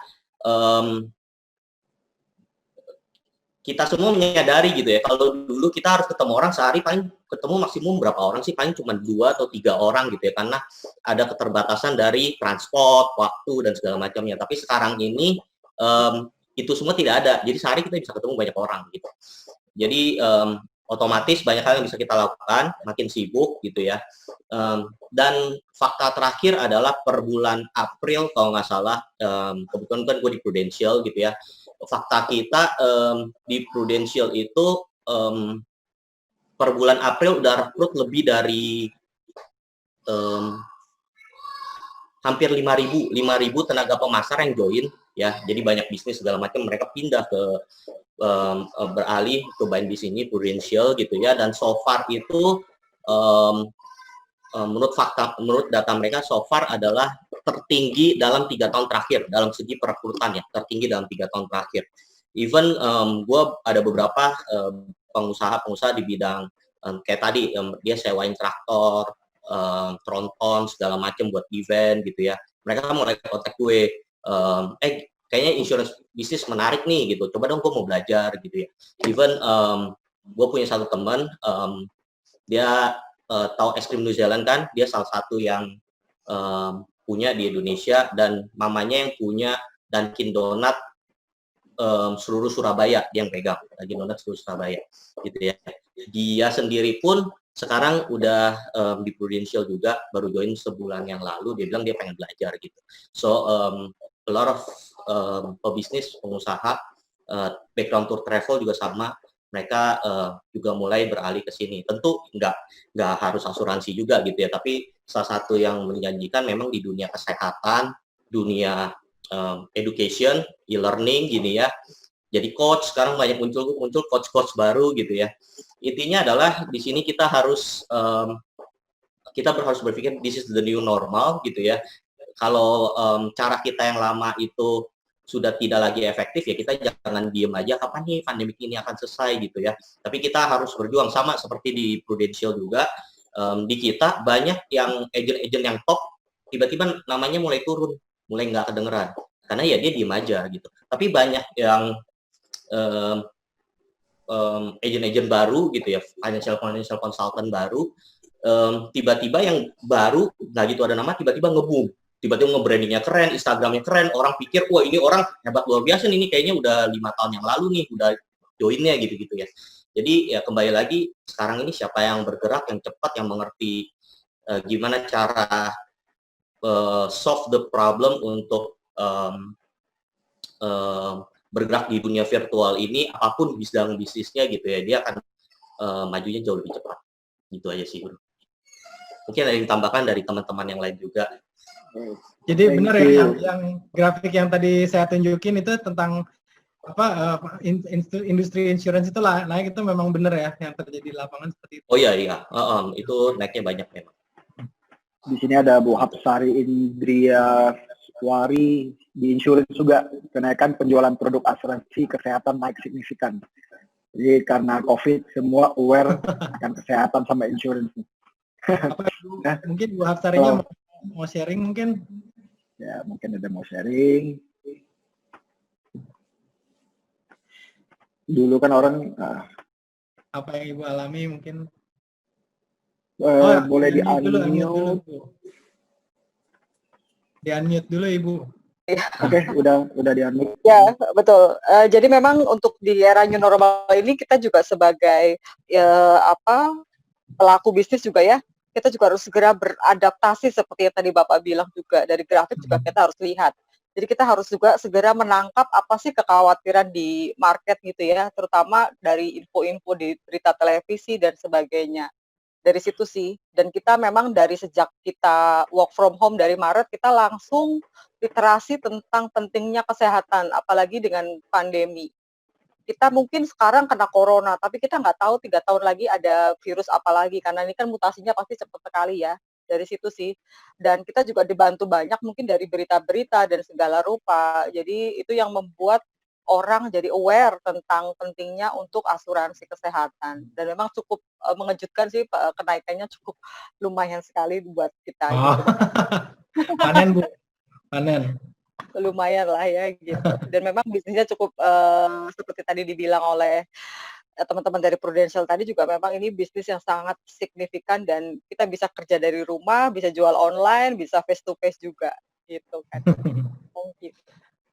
kita semua menyadari gitu ya, kalau dulu kita harus ketemu orang sehari paling ketemu maksimum berapa orang sih, paling cuma 2 atau 3 orang gitu ya, karena ada keterbatasan dari transport, waktu dan segala macamnya. Tapi sekarang ini itu semua tidak ada, jadi sehari kita bisa ketemu banyak orang gitu. Jadi otomatis banyak hal yang bisa kita lakukan, makin sibuk gitu ya. Dan fakta terakhir adalah per bulan April kalau nggak salah, kebetulan kan gue di Prudential gitu ya, fakta kita di Prudential itu per bulan April udah rekrut lebih dari hampir 5.000 tenaga pemasar yang join ya. Jadi banyak bisnis segala macam mereka pindah ke beralih ke main di sini Prudential gitu ya. Dan so far itu menurut data mereka so far adalah tertinggi dalam 3 tahun terakhir dalam segi perekrutan ya, tertinggi dalam 3 tahun terakhir. Even gue ada beberapa pengusaha di bidang kayak tadi dia sewain traktor, tronton segala macam buat event gitu ya. Mereka mulai kontak gue, kayaknya insurance bisnis menarik nih gitu, coba dong gue mau belajar gitu ya. Even gue punya satu teman, dia tahu es krim New Zealand kan, dia salah satu yang punya di Indonesia, dan mamanya yang punya Dunkin Donat seluruh Surabaya, dia yang pegang Dunkin Donat seluruh Surabaya gitu ya. Dia sendiri pun sekarang udah di Prudential juga, baru join sebulan yang lalu. Dia bilang dia pengen belajar gitu. So a lot of pebisnis, pengusaha, background tour travel juga sama, mereka juga mulai beralih ke sini. Tentu nggak harus asuransi juga gitu ya, tapi salah satu yang menjanjikan memang di dunia kesehatan, dunia education, e-learning gini ya. Jadi coach sekarang banyak muncul coach baru gitu ya. Intinya adalah di sini kita harus berpikir this is the new normal gitu ya. Kalau cara kita yang lama itu sudah tidak lagi efektif ya, kita jangan diem aja kapan nih pandemik ini akan selesai gitu ya. Tapi kita harus berjuang, sama seperti di Prudential juga. Di kita banyak yang agent-agent yang top tiba-tiba namanya mulai turun, mulai nggak kedengeran karena ya dia diem aja gitu. Tapi banyak yang agent-agent baru gitu ya, financial consultant baru, tiba-tiba yang baru nggak gitu ada nama, tiba-tiba nge-boom, tiba-tiba nge-brandingnya keren, Instagramnya keren, orang pikir wah ini orang hebat luar biasa nih, ini kayaknya udah 5 tahun yang lalu nih udah joinnya gitu-gitu ya. Jadi ya kembali lagi sekarang ini siapa yang bergerak, yang cepat, yang mengerti gimana cara solve the problem untuk bergerak di dunia virtual ini, apapun bidang bisnisnya gitu ya, dia akan majunya jauh lebih cepat. Gitu aja sih, bro. Mungkin ada yang ditambahkan dari teman-teman yang lain juga. Jadi benar ya, yang grafik yang tadi saya tunjukin itu tentang industri insurance itu lah naik, itu memang benar ya yang terjadi di lapangan seperti itu. Oh iya, itu naiknya banyak memang. Di sini ada Bu Hapsari Indria Wari, di insurance juga kenaikan penjualan produk asuransi kesehatan naik signifikan. Jadi karena COVID semua aware akan kesehatan sama insurance. Mungkin Bu Hapsarinya mau sharing mungkin? Ya, mungkin ada mau sharing. Dulu kan orang apa yang Ibu alami mungkin? Boleh di-unmute. Di-unmute dulu Ibu. Oke, udah di-unmute. Ya, betul. Jadi memang untuk di era new normal ini kita juga sebagai pelaku bisnis juga ya, kita juga harus segera beradaptasi seperti yang tadi Bapak bilang juga, dari grafik juga kita harus lihat. Jadi kita harus juga segera menangkap apa sih kekhawatiran di market gitu ya, terutama dari info-info di berita televisi dan sebagainya. Dari situ sih, dan kita memang dari sejak kita work from home dari Maret, kita langsung literasi tentang pentingnya kesehatan, apalagi dengan pandemi. Kita mungkin sekarang kena corona, tapi kita nggak tahu 3 tahun lagi ada virus apa lagi, karena ini kan mutasinya pasti cepat sekali ya, dari situ sih. Dan kita juga dibantu banyak mungkin dari berita-berita dan segala rupa, jadi itu yang membuat orang jadi aware tentang pentingnya untuk asuransi kesehatan. Dan memang cukup mengejutkan sih, kenaikannya cukup lumayan sekali buat kita. Gitu. Panen Bu, panen. Lumayan lah ya gitu. Dan memang bisnisnya cukup seperti tadi dibilang oleh teman-teman dari Prudential tadi juga, memang ini bisnis yang sangat signifikan dan kita bisa kerja dari rumah, bisa jual online, bisa face to face juga gitu kan.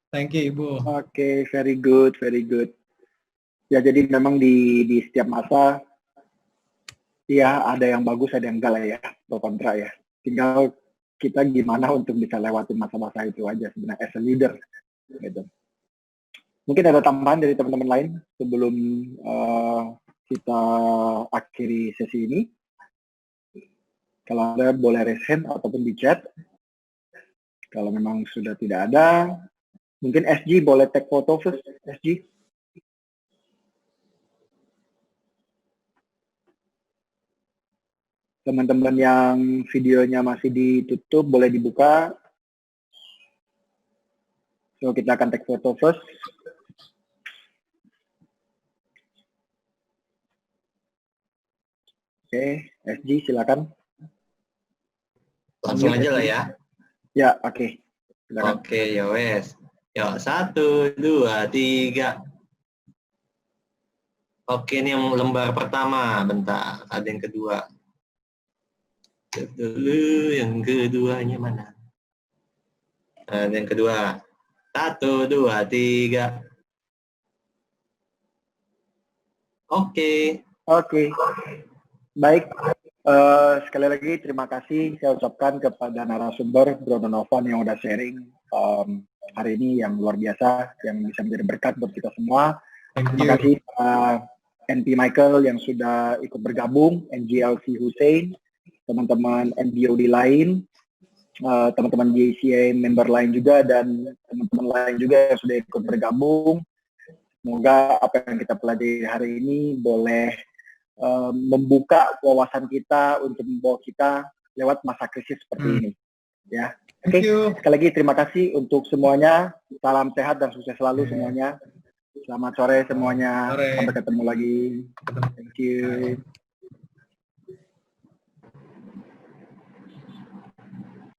Thank you Ibu. Oke, very good, very good. Ya, jadi memang di setiap masa ya ada yang bagus, ada yang enggak lah ya, pro kontra ya. Tinggal kita gimana untuk bisa lewatin masa-masa itu aja sebenarnya as a leader gitu. Mungkin ada tambahan dari teman-teman lain sebelum kita akhiri sesi ini. Kalau ada boleh raise hand ataupun di chat. Kalau memang sudah tidak ada, mungkin SG boleh take foto first, SG. Teman-teman yang videonya masih ditutup boleh dibuka. So kita akan take foto first. Oke, SG silakan. Langsung aja lah ya. Ya, oke. Silakan. Oke, ya wes. Yuk, 1, 2, 3. Oke, ini yang lembar pertama. Bentar, ada yang kedua. Dulu yang keduanya mana? Ada yang kedua. 1, 2, 3. Oke. Oke. Baik, sekali lagi terima kasih saya ucapkan kepada narasumber Bro Donovan yang udah sharing hari ini yang luar biasa, yang bisa menjadi berkat buat kita semua. Terima kasih NP Michael yang sudah ikut bergabung, NGLC Hussein, teman-teman NBOD lain, teman-teman JCA member lain juga, dan teman-teman lain juga yang sudah ikut bergabung. Semoga apa yang kita pelajari hari ini boleh membuka wawasan kita untuk membawa kita lewat masa krisis seperti ini. Ya, oke. Sekali lagi terima kasih untuk semuanya. Salam sehat dan sukses selalu semuanya. Selamat sore semuanya. Sampai ketemu lagi. Thank you.